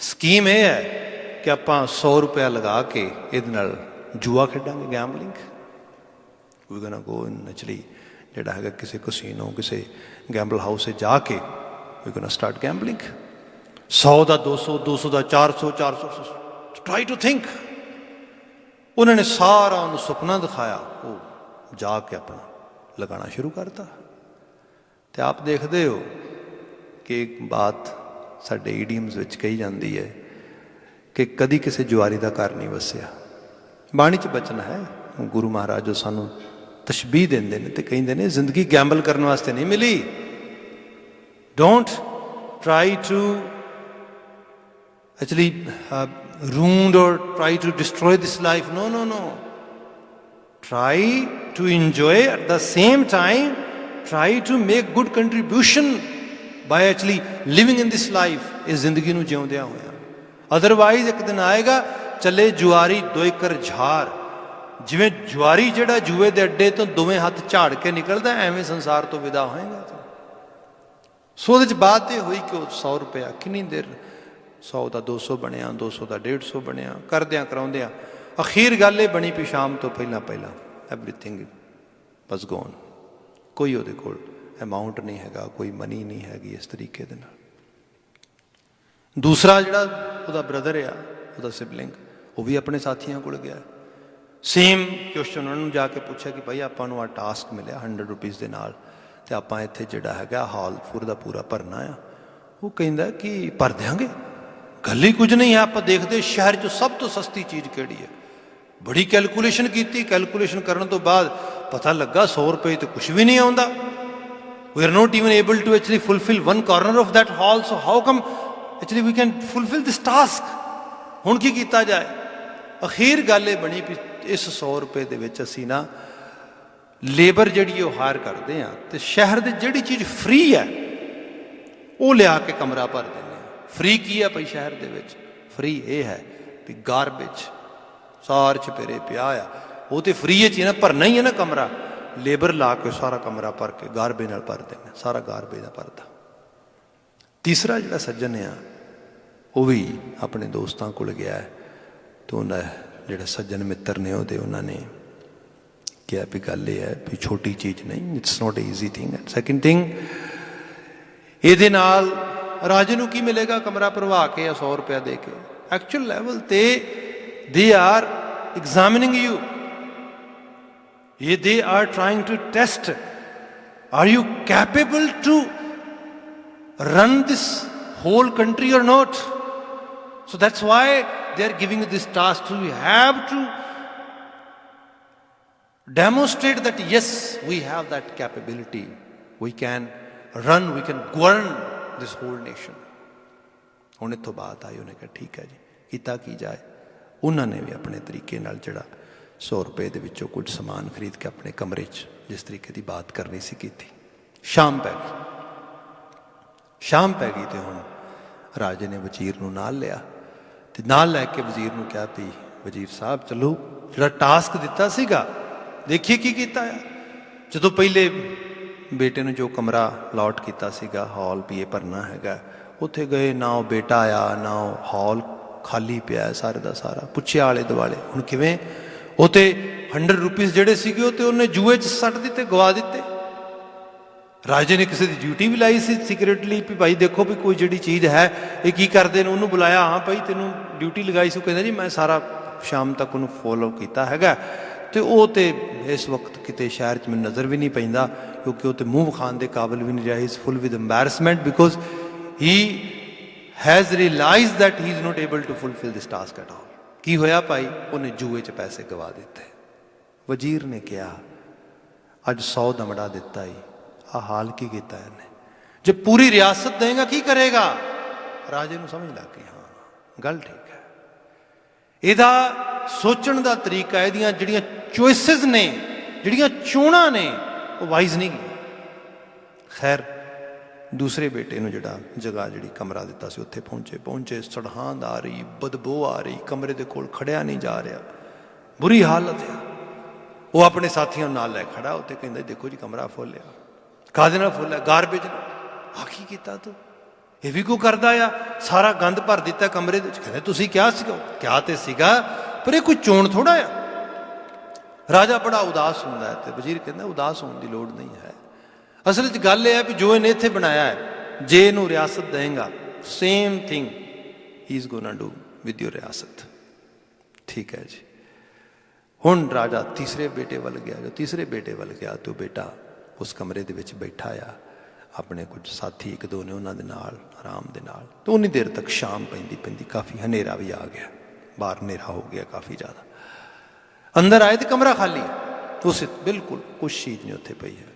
ਸਕੀਮ ਇਹ ਹੈ ਕਿ ਆਪਾਂ 100 ਰੁਪਇਆ ਲਗਾ ਕੇ ਇਹਦੇ ਨਾਲ ਜੂਆ ਖੇਡਾਂਗੇ, ਗੈਂਬਲਿੰਗ। ਵੀ ਗੋਨਾ ਗੋ ਨੈਚੁਰਲੀ ਜਿਹੜਾ ਹੈਗਾ ਕਿਸੇ ਕਸੀਨੋ, ਕਿਸੇ ਗੈਂਬਲ ਹਾਊਸ 'ਚ ਜਾ ਕੇ ਵੀ ਗੋਨਾ ਸਟਾਰਟ ਗੈਂਬਲਿੰਗ। 100 ਦਾ 200, 200 ਦਾ 400, 400, ਟਰਾਈ ਟੂ ਥਿੰਕ। ਉਹਨਾਂ ਨੇ ਸਾਰਾ ਉਹਨੂੰ ਸੁਪਨਾ ਦਿਖਾਇਆ, ਉਹ ਜਾ ਕੇ ਆਪਣਾ ਲਗਾਉਣਾ ਸ਼ੁਰੂ ਕਰਤਾ। ਅਤੇ ਆਪ ਦੇਖਦੇ ਹੋ ਕਿ ਇੱਕ ਬਾਤ ਸਾਡੇ ਈਡੀਅਮਸ ਵਿੱਚ ਕਹੀ ਜਾਂਦੀ ਹੈ ਕਿ ਕਦੀ ਕਿਸੇ ਜੁਆਰੀ ਦਾ ਘਰ ਨਹੀਂ ਵਸਿਆ। ਬਾਣੀ 'ਚ ਬਚਨ ਹੈ, ਗੁਰੂ ਮਹਾਰਾਜ ਜੋ ਸਾਨੂੰ ਤਸ਼ਬੀਹ ਦਿੰਦੇ ਨੇ ਅਤੇ ਕਹਿੰਦੇ ਨੇ ਜ਼ਿੰਦਗੀ ਗੈਂਬਲ ਕਰਨ ਵਾਸਤੇ ਨਹੀਂ ਮਿਲੀ। Don't try to actually ruined or try to destroy this life. No, no, no. Try to enjoy, at the same time try to make good contribution by actually living in this life, ਇਸ ਜ਼ਿੰਦਗੀ ਨੂੰ ਜਿਉਂਦਿਆਂ ਹੋਇਆ। Otherwise ਇੱਕ ਦਿਨ ਆਏਗਾ, ਚੱਲੇ ਜੁਆਰੀ ਦੋ ਏਕੜ ਝਾਰ। ਜਿਵੇਂ ਜੁਆਰੀ ਜਿਹੜਾ ਜੂਏ ਦੇ ਅੱਡੇ ਤੋਂ ਦੋਵੇਂ ਹੱਥ ਝਾੜ ਕੇ ਨਿਕਲਦਾ, ਐਵੇਂ ਸੰਸਾਰ ਤੋਂ ਵਿਦਾ ਹੋਏਗਾ। ਸੋ ਉਹਦੇ 'ਚ ਬਾਤ ਇਹ ਹੋਈ ਕਿ ਉਹ 100 ਰੁਪਇਆ ਕਿੰਨੀ ਦੇਰ 100 ਦਾ 200 ਬਣਿਆ, 200 ਦਾ 150 ਬਣਿਆ, ਕਰਦਿਆਂ ਕਰਾਉਂਦਿਆਂ ਅਖੀਰ ਗੱਲ ਇਹ ਬਣੀ ਵੀ ਸ਼ਾਮ ਤੋਂ ਪਹਿਲਾਂ ਪਹਿਲਾਂ ਐਵਰੀਥਿੰਗ ਵਾਸ ਗੋਨ। ਕੋਈ ਉਹਦੇ ਕੋਲ ਅਮਾਊਂਟ ਨਹੀਂ ਹੈਗਾ, ਕੋਈ ਮਨੀ ਨਹੀਂ ਹੈਗੀ ਇਸ ਤਰੀਕੇ ਦੇ ਨਾਲ। ਦੂਸਰਾ ਜਿਹੜਾ ਉਹਦਾ ਬ੍ਰਦਰ ਆ, ਉਹਦਾ ਸਿਬਲਿੰਗ, ਉਹ ਵੀ ਆਪਣੇ ਸਾਥੀਆਂ ਕੋਲ ਗਿਆ, ਸੇਮ ਕੁਐਸਚਨ ਉਹਨਾਂ ਨੂੰ ਜਾ ਕੇ ਪੁੱਛਿਆ ਕਿ ਭਾਈ ਆਪਾਂ ਨੂੰ ਆ ਟਾਸਕ ਮਿਲਿਆ 100 ਰੁਪੀਜ਼ ਦੇ ਨਾਲ, ਅਤੇ ਆਪਾਂ ਇੱਥੇ ਜਿਹੜਾ ਹੈਗਾ ਹਾਲ ਪੂਰਾ ਪੂਰਾ ਭਰਨਾ ਆ। ਉਹ ਕਹਿੰਦਾ ਕਿ ਭਰ ਦਿਆਂਗੇ, ਗੱਲ ਹੀ ਕੁਝ ਨਹੀਂ ਹੈ। ਆਪਾਂ ਦੇਖਦੇ ਸ਼ਹਿਰ 'ਚ ਸਭ ਤੋਂ ਸਸਤੀ ਚੀਜ਼ ਕਿਹੜੀ ਹੈ। ਬੜੀ ਕੈਲਕੂਲੇਸ਼ਨ ਕੀਤੀ, ਕੈਲਕੂਲੇਸ਼ਨ ਕਰਨ ਤੋਂ ਬਾਅਦ ਪਤਾ ਲੱਗਾ 100 ਰੁਪਏ ਤੇ ਕੁਛ ਵੀ ਨਹੀਂ ਆਉਂਦਾ। We are not even able to actually fulfil one corner of that hall, so how come actually we can fulfil this task. ਹੁਣ ਕੀ ਕੀਤਾ ਜਾਏ? ਅਖੀਰ ਗੱਲ ਇਹ ਬਣੀ ਵੀ ਇਸ 100 ਰੁਪਏ ਦੇ ਵਿੱਚ ਅਸੀਂ ਨਾ ਲੇਬਰ ਜਿਹੜੀ ਉਹ ਹਾਇਰ ਕਰਦੇ ਹਾਂ, ਅਤੇ ਸ਼ਹਿਰ ਦੀ ਜਿਹੜੀ ਚੀਜ਼ ਫ੍ਰੀ ਹੈ ਉਹ ਲਿਆ ਕੇ ਕਮਰਾ ਭਰ ਦਿੰਦੇ ਹਾਂ। ਫ੍ਰੀ ਕੀ ਹੈ ਭਾਈ ਸ਼ਹਿਰ ਦੇ ਵਿੱਚ? ਫ੍ਰੀ ਇਹ ਹੈ ਵੀ ਗਾਰਬੇਜ ਸਾਰ ਚਪੇਰੇ ਪਿਆ ਆ, ਉਹ ਤਾਂ ਫ੍ਰੀ ਚ ਹੀ ਨਾ, ਭਰਨਾ ਹੀ ਹੈ ਨਾ ਕਮਰਾ। ਲੇਬਰ ਲਾ ਕੇ ਸਾਰਾ ਕਮਰਾ ਭਰ ਕੇ ਗਾਰਬੇਜ ਨਾਲ ਭਰ ਦੇਣਾ, ਸਾਰਾ ਗਾਰਬੇਜ ਨਾਲ ਭਰਦਾ। ਤੀਸਰਾ ਜਿਹੜਾ ਸੱਜਣ ਆ ਉਹ ਵੀ ਆਪਣੇ ਦੋਸਤਾਂ ਕੋਲ ਗਿਆ, ਅਤੇ ਉਹਨਾਂ ਜਿਹੜਾ ਸੱਜਣ ਮਿੱਤਰ ਨੇ ਉਹਦੇ, ਉਹਨਾਂ ਨੇ ਕਿਹਾ ਵੀ ਗੱਲ ਇਹ ਹੈ ਵੀ ਛੋਟੀ ਚੀਜ਼ ਨਹੀਂ, it's not easy thing. And second thing, ਇਹਦੇ ਨਾਲ ਰਾਜੇ ਨੂੰ ਕੀ ਮਿਲੇਗਾ? ਕਮਰਾ ਭਰਵਾ ਕੇ ਜਾਂ 100 ਰੁਪਇਆ ਦੇ ਕੇ। ਐਕਚੁਅਲ ਲੈਵਲ ਤੇ they are ਐਗਜ਼ਾਮਿਨਿੰਗ you, they are trying to test, are you capable to run this whole country or not? So that's why they are giving you this task. So you have to demonstrate that yes, we have that capability, we can run, we can govern this whole nation. ਹੁਣ ਇੱਥੋਂ ਬਾਤ ਆਈ, ਉਹਨੇ ਕਿਹਾ ਠੀਕ ਹੈ ਜੀ, ਕੀਤਾ ਕੀ ਜਾਏ। ਉਹਨਾਂ ਨੇ ਵੀ ਆਪਣੇ ਤਰੀਕੇ ਨਾਲ ਜਿਹੜਾ 100 ਰੁਪਏ ਦੇ ਵਿੱਚੋਂ ਕੁਝ ਸਮਾਨ ਖਰੀਦ ਕੇ ਆਪਣੇ ਕਮਰੇ 'ਚ ਜਿਸ ਤਰੀਕੇ ਦੀ ਬਾਤ ਕਰਨੀ ਸੀ ਕੀਤੀ। ਸ਼ਾਮ ਪੈ ਗਈ, ਸ਼ਾਮ ਪੈ ਗਈ, ਅਤੇ ਹੁਣ ਰਾਜੇ ਨੇ ਵਜ਼ੀਰ ਨੂੰ ਨਾਲ ਲਿਆ, ਅਤੇ ਨਾਲ ਲੈ ਕੇ ਵਜ਼ੀਰ ਨੂੰ ਕਿਹਾ ਵੀ ਵਜ਼ੀਰ ਸਾਹਿਬ ਚਲੋ ਜਿਹੜਾ ਟਾਸਕ ਦਿੱਤਾ ਸੀਗਾ ਦੇਖੀਏ ਕੀ ਕੀਤਾ ਆ। ਜਦੋਂ ਪਹਿਲੇ ਬੇਟੇ ਨੂੰ ਜੋ ਕਮਰਾ ਅਲਾਟ ਕੀਤਾ ਸੀਗਾ, ਹਾਲ ਵੀ ਇਹ ਭਰਨਾ ਹੈਗਾ, ਉੱਥੇ ਗਏ, ਨਾ ਉਹ ਬੇਟਾ ਆਇਆ, ਨਾ ਉਹ ਹਾਲ ਖਾਲੀ ਪਿਆ ਸਾਰੇ ਦਾ ਸਾਰਾ। ਪੁੱਛਿਆ ਆਲੇ ਦੁਆਲੇ, ਹੁਣ ਕਿਵੇਂ? ਉਹ ਤੇ 100 ਰੁਪੀਜ਼ ਜਿਹੜੇ ਸੀਗੇ ਉਹ ਤੇ ਉਹਨੇ ਜੂਏ 'ਚ ਸੱਟ ਦਿੱਤੇ, ਗਵਾ ਦਿੱਤੇ। ਰਾਜੇ ਨੇ ਕਿਸੇ ਦੀ ਡਿਊਟੀ ਵੀ ਲਾਈ ਸੀ ਸੀਕ੍ਰੇਟਲੀ ਵੀ ਭਾਈ ਦੇਖੋ ਵੀ ਕੋਈ ਜਿਹੜੀ ਚੀਜ਼ ਹੈ ਇਹ ਕੀ ਕਰਦੇ ਨੇ। ਉਹਨੂੰ ਬੁਲਾਇਆ, ਹਾਂ ਭਾਈ ਤੈਨੂੰ ਡਿਊਟੀ ਲਗਾਈ ਸੀ। ਉਹ ਕਹਿੰਦਾ ਜੀ ਮੈਂ ਸਾਰਾ ਸ਼ਾਮ ਤੱਕ ਉਹਨੂੰ ਫੋਲੋ ਕੀਤਾ ਹੈਗਾ, ਅਤੇ ਉਹ ਤੇ ਇਸ ਵਕਤ ਕਿਤੇ ਸ਼ਹਿਰ 'ਚ ਮੈਨੂੰ ਨਜ਼ਰ ਵੀ ਨਹੀਂ ਪੈਂਦਾ, ਕਿਉਂਕਿ ਉਹ ਤੇ ਮੂੰਹ ਵਿਖਾਉਣ ਦੇ ਕਾਬਿਲ ਵੀ ਨਹੀਂ ਰਿਹਾ। He is full with embarrassment because he has realised that he is not able to fulfil this task at all. ਕੀ ਹੋਇਆ ਭਾਈ? ਉਹਨੇ ਜੂਏ 'ਚ ਪੈਸੇ ਗਵਾ ਦਿੱਤੇ। ਵਜ਼ੀਰ ਨੇ ਕਿਹਾ ਅੱਜ 100 ਦਮੜਾ ਦਿੱਤਾ ਹੀ, ਆਹ ਹਾਲ ਕੀ ਕੀਤਾ ਇਹਨੇ? ਜੇ ਪੂਰੀ ਰਿਆਸਤ ਦੇਗਾ ਕੀ ਕਰੇਗਾ? ਰਾਜੇ ਨੂੰ ਸਮਝ ਲੱਗ ਗਈ, ਹਾਂ ਗੱਲ ਠੀਕ ਹੈ। ਇਹਦਾ ਸੋਚਣ ਦਾ ਤਰੀਕਾ, ਇਹਦੀਆਂ ਜਿਹੜੀਆਂ ਚੋਇਸਿਸ ਨੇ, ਜਿਹੜੀਆਂ ਚੋਣਾਂ ਨੇ, ਉਹ ਵਾਈਜ਼ ਨਹੀਂ ਗਈ। ਖੈਰ ਦੂਸਰੇ ਬੇਟੇ ਨੂੰ ਜਿਹੜਾ ਜਗ੍ਹਾ ਜਿਹੜੀ ਕਮਰਾ ਦਿੱਤਾ ਸੀ ਉੱਥੇ ਪਹੁੰਚੇ, ਸੜਹਾਂਦ ਆ ਰਹੀ, ਬਦਬੂ ਆ ਰਹੀ, ਕਮਰੇ ਦੇ ਕੋਲ ਖੜਿਆ ਨਹੀਂ ਜਾ ਰਿਹਾ, ਬੁਰੀ ਹਾਲਤ ਆ। ਉਹ ਆਪਣੇ ਸਾਥੀਆਂ ਨਾਲ ਲੈ ਖੜਾ ਉੱਥੇ, ਕਹਿੰਦਾ ਦੇਖੋ ਜੀ ਕਮਰਾ ਫੁੱਲ ਆ। ਕਾਹਦੇ ਨਾਲ ਫੁੱਲ ਆ? ਗਾਰਬੇਜ ਨਾਲ। ਆ ਕੀ ਕੀਤਾ ਤੂੰ? ਇਹ ਵੀ ਕੋ ਕਰਦਾ ਆ, ਸਾਰਾ ਗੰਦ ਭਰ ਦਿੱਤਾ ਕਮਰੇ ਦੇ ਵਿੱਚ। ਕਹਿੰਦੇ ਤੁਸੀਂ ਕਿਹਾ ਸੀਗਾ? ਕਿਹਾ ਤੇ ਸੀਗਾ, ਪਰ ਇਹ ਕੋਈ ਚੋਣ ਥੋੜਾ ਆ। ਰਾਜਾ ਬੜਾ ਉਦਾਸ ਹੁੰਦਾ ਹੈ, ਤੇ ਵਜ਼ੀਰ ਕਹਿੰਦਾ ਉਦਾਸ ਹੋਣ ਦੀ ਲੋੜ ਨਹੀਂ ਹੈ। ਅਸਲ 'ਚ ਗੱਲ ਇਹ ਹੈ ਵੀ ਜੋ ਇਹਨੇ ਇੱਥੇ ਬਣਾਇਆ ਹੈ, ਜੇ ਇਹਨੂੰ ਰਿਆਸਤ ਦੇਂਗਾ, same thing he is gonna do with your ਰਿਆਸਤ। ਠੀਕ ਹੈ ਜੀ। ਹੁਣ ਰਾਜਾ ਤੀਸਰੇ ਬੇਟੇ ਵੱਲ ਗਿਆ। ਜੋ ਤੀਸਰੇ ਬੇਟੇ ਵੱਲ ਗਿਆ ਤਾਂ ਬੇਟਾ ਉਸ ਕਮਰੇ ਦੇ ਵਿੱਚ ਬੈਠਾ ਆ, ਆਪਣੇ ਕੁਝ ਸਾਥੀ ਇੱਕ ਦੋ ਨੇ ਉਹਨਾਂ ਦੇ ਨਾਲ ਆਰਾਮ ਦੇ ਨਾਲ। ਤਾਂ ਉਨੀ ਦੇਰ ਤੱਕ ਸ਼ਾਮ ਪੈਂਦੀ ਕਾਫੀ ਹਨੇਰਾ ਵੀ ਆ ਗਿਆ, ਬਾਹਰ ਹਨੇਰਾ ਹੋ ਗਿਆ ਕਾਫੀ ਜ਼ਿਆਦਾ। ਅੰਦਰ ਆਏ ਤੇ ਕਮਰਾ ਖਾਲੀ, ਉਸ ਬਿਲਕੁਲ ਕੁਛ ਚੀਜ਼ ਨਹੀਂ ਉੱਥੇ ਪਈ ਹੈਗੀ।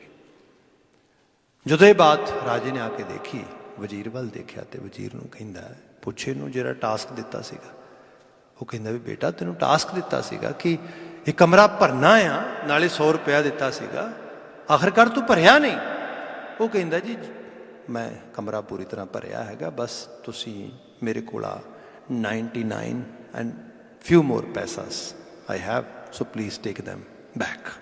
ਜਦੋਂ ਇਹ ਬਾਤ ਰਾਜੇ ਨੇ ਆ ਕੇ ਦੇਖੀ, ਵਜ਼ੀਰ ਵੱਲ ਦੇਖਿਆ, ਤੇ ਵਜ਼ੀਰ ਨੂੰ ਕਹਿੰਦਾ, ਪੁੱਛੇ ਨੂੰ ਜਿਹੜਾ ਟਾਸਕ ਦਿੱਤਾ ਸੀਗਾ। ਉਹ ਕਹਿੰਦਾ ਵੀ ਬੇਟਾ ਤੈਨੂੰ ਟਾਸਕ ਦਿੱਤਾ ਸੀਗਾ ਕਿ ਇਹ ਕਮਰਾ ਭਰਨਾ ਆ, ਨਾਲੇ 100 ਰੁਪਇਆ ਦਿੱਤਾ ਸੀਗਾ, ਆਖਿਰਕਾਰ ਤੂੰ ਭਰਿਆ ਨਹੀਂ। ਉਹ ਕਹਿੰਦਾ ਜੀ ਮੈਂ ਕਮਰਾ ਪੂਰੀ ਤਰ੍ਹਾਂ ਭਰਿਆ ਹੈਗਾ, ਬਸ ਤੁਸੀਂ ਮੇਰੇ ਕੋਲ ਆ 99 ਐਂਡ ਫਿਊ ਮੋਰ ਪੈਸਾਸ I have, so please take them back.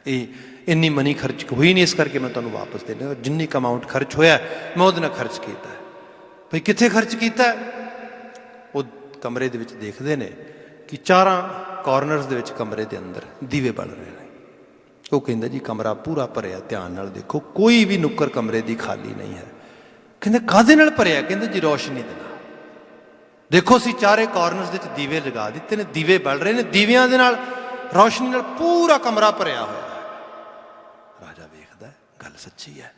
ਇਹ ਇੰਨੀ ਮਨੀ ਖਰਚ ਹੋਈ ਨਹੀਂ, ਇਸ ਕਰਕੇ ਮੈਂ ਤੁਹਾਨੂੰ ਵਾਪਸ ਦੇ ਦਿੰਦਾ। ਜਿੰਨੀ ਕੁ ਅਮਾਊਂਟ ਖਰਚ ਹੋਇਆ ਮੈਂ ਉਹਦੇ ਨਾਲ ਖਰਚ ਕੀਤਾ ਹੈ। ਭਈ ਕਿੱਥੇ ਖਰਚ ਕੀਤਾ? ਉਹ ਕਮਰੇ ਦੇ ਵਿੱਚ ਦੇਖਦੇ ਨੇ कि चारां कॉर्नरस ਦੇ ਵਿੱਚ ਕਮਰੇ ਦੇ ਅੰਦਰ ਦੀਵੇ ਬਲ ਰਹੇ ਨੇ। ਉਹ ਕਹਿੰਦਾ ਜੀ ਕਮਰਾ ਪੂਰਾ ਭਰਿਆ, ਧਿਆਨ ਨਾਲ ਦੇਖੋ ਕੋਈ ਵੀ ਨੁੱਕਰ ਕਮਰੇ ਦੀ ਖਾਲੀ ਨਹੀਂ ਹੈ। ਕਹਿੰਦੇ ਕਾਹਦੇ ਨਾਲ ਭਰਿਆ? ਕਹਿੰਦੇ ਜੀ ਰੋਸ਼ਨੀ ਦੇ ਨਾਲ। ਦੇਖੋ ਅਸੀਂ ਚਾਰੇ ਕਾਰਨਰਸ ਦੇ ਵਿੱਚ ਦੀਵੇ ਲਗਾ ਦਿੱਤੇ ਨੇ, ਦੀਵੇ ਬਲ ਰਹੇ ਨੇ, ਦੀਵਿਆਂ ਦੇ ਨਾਲ ਰੋਸ਼ਨੀ ਨਾਲ ਪੂਰਾ ਕਮਰਾ ਭਰਿਆ ਹੋਇਆ ਹੈ। ਰਾਜਾ ਵੇਖਦਾ ਗੱਲ ਸੱਚੀ ਹੈ।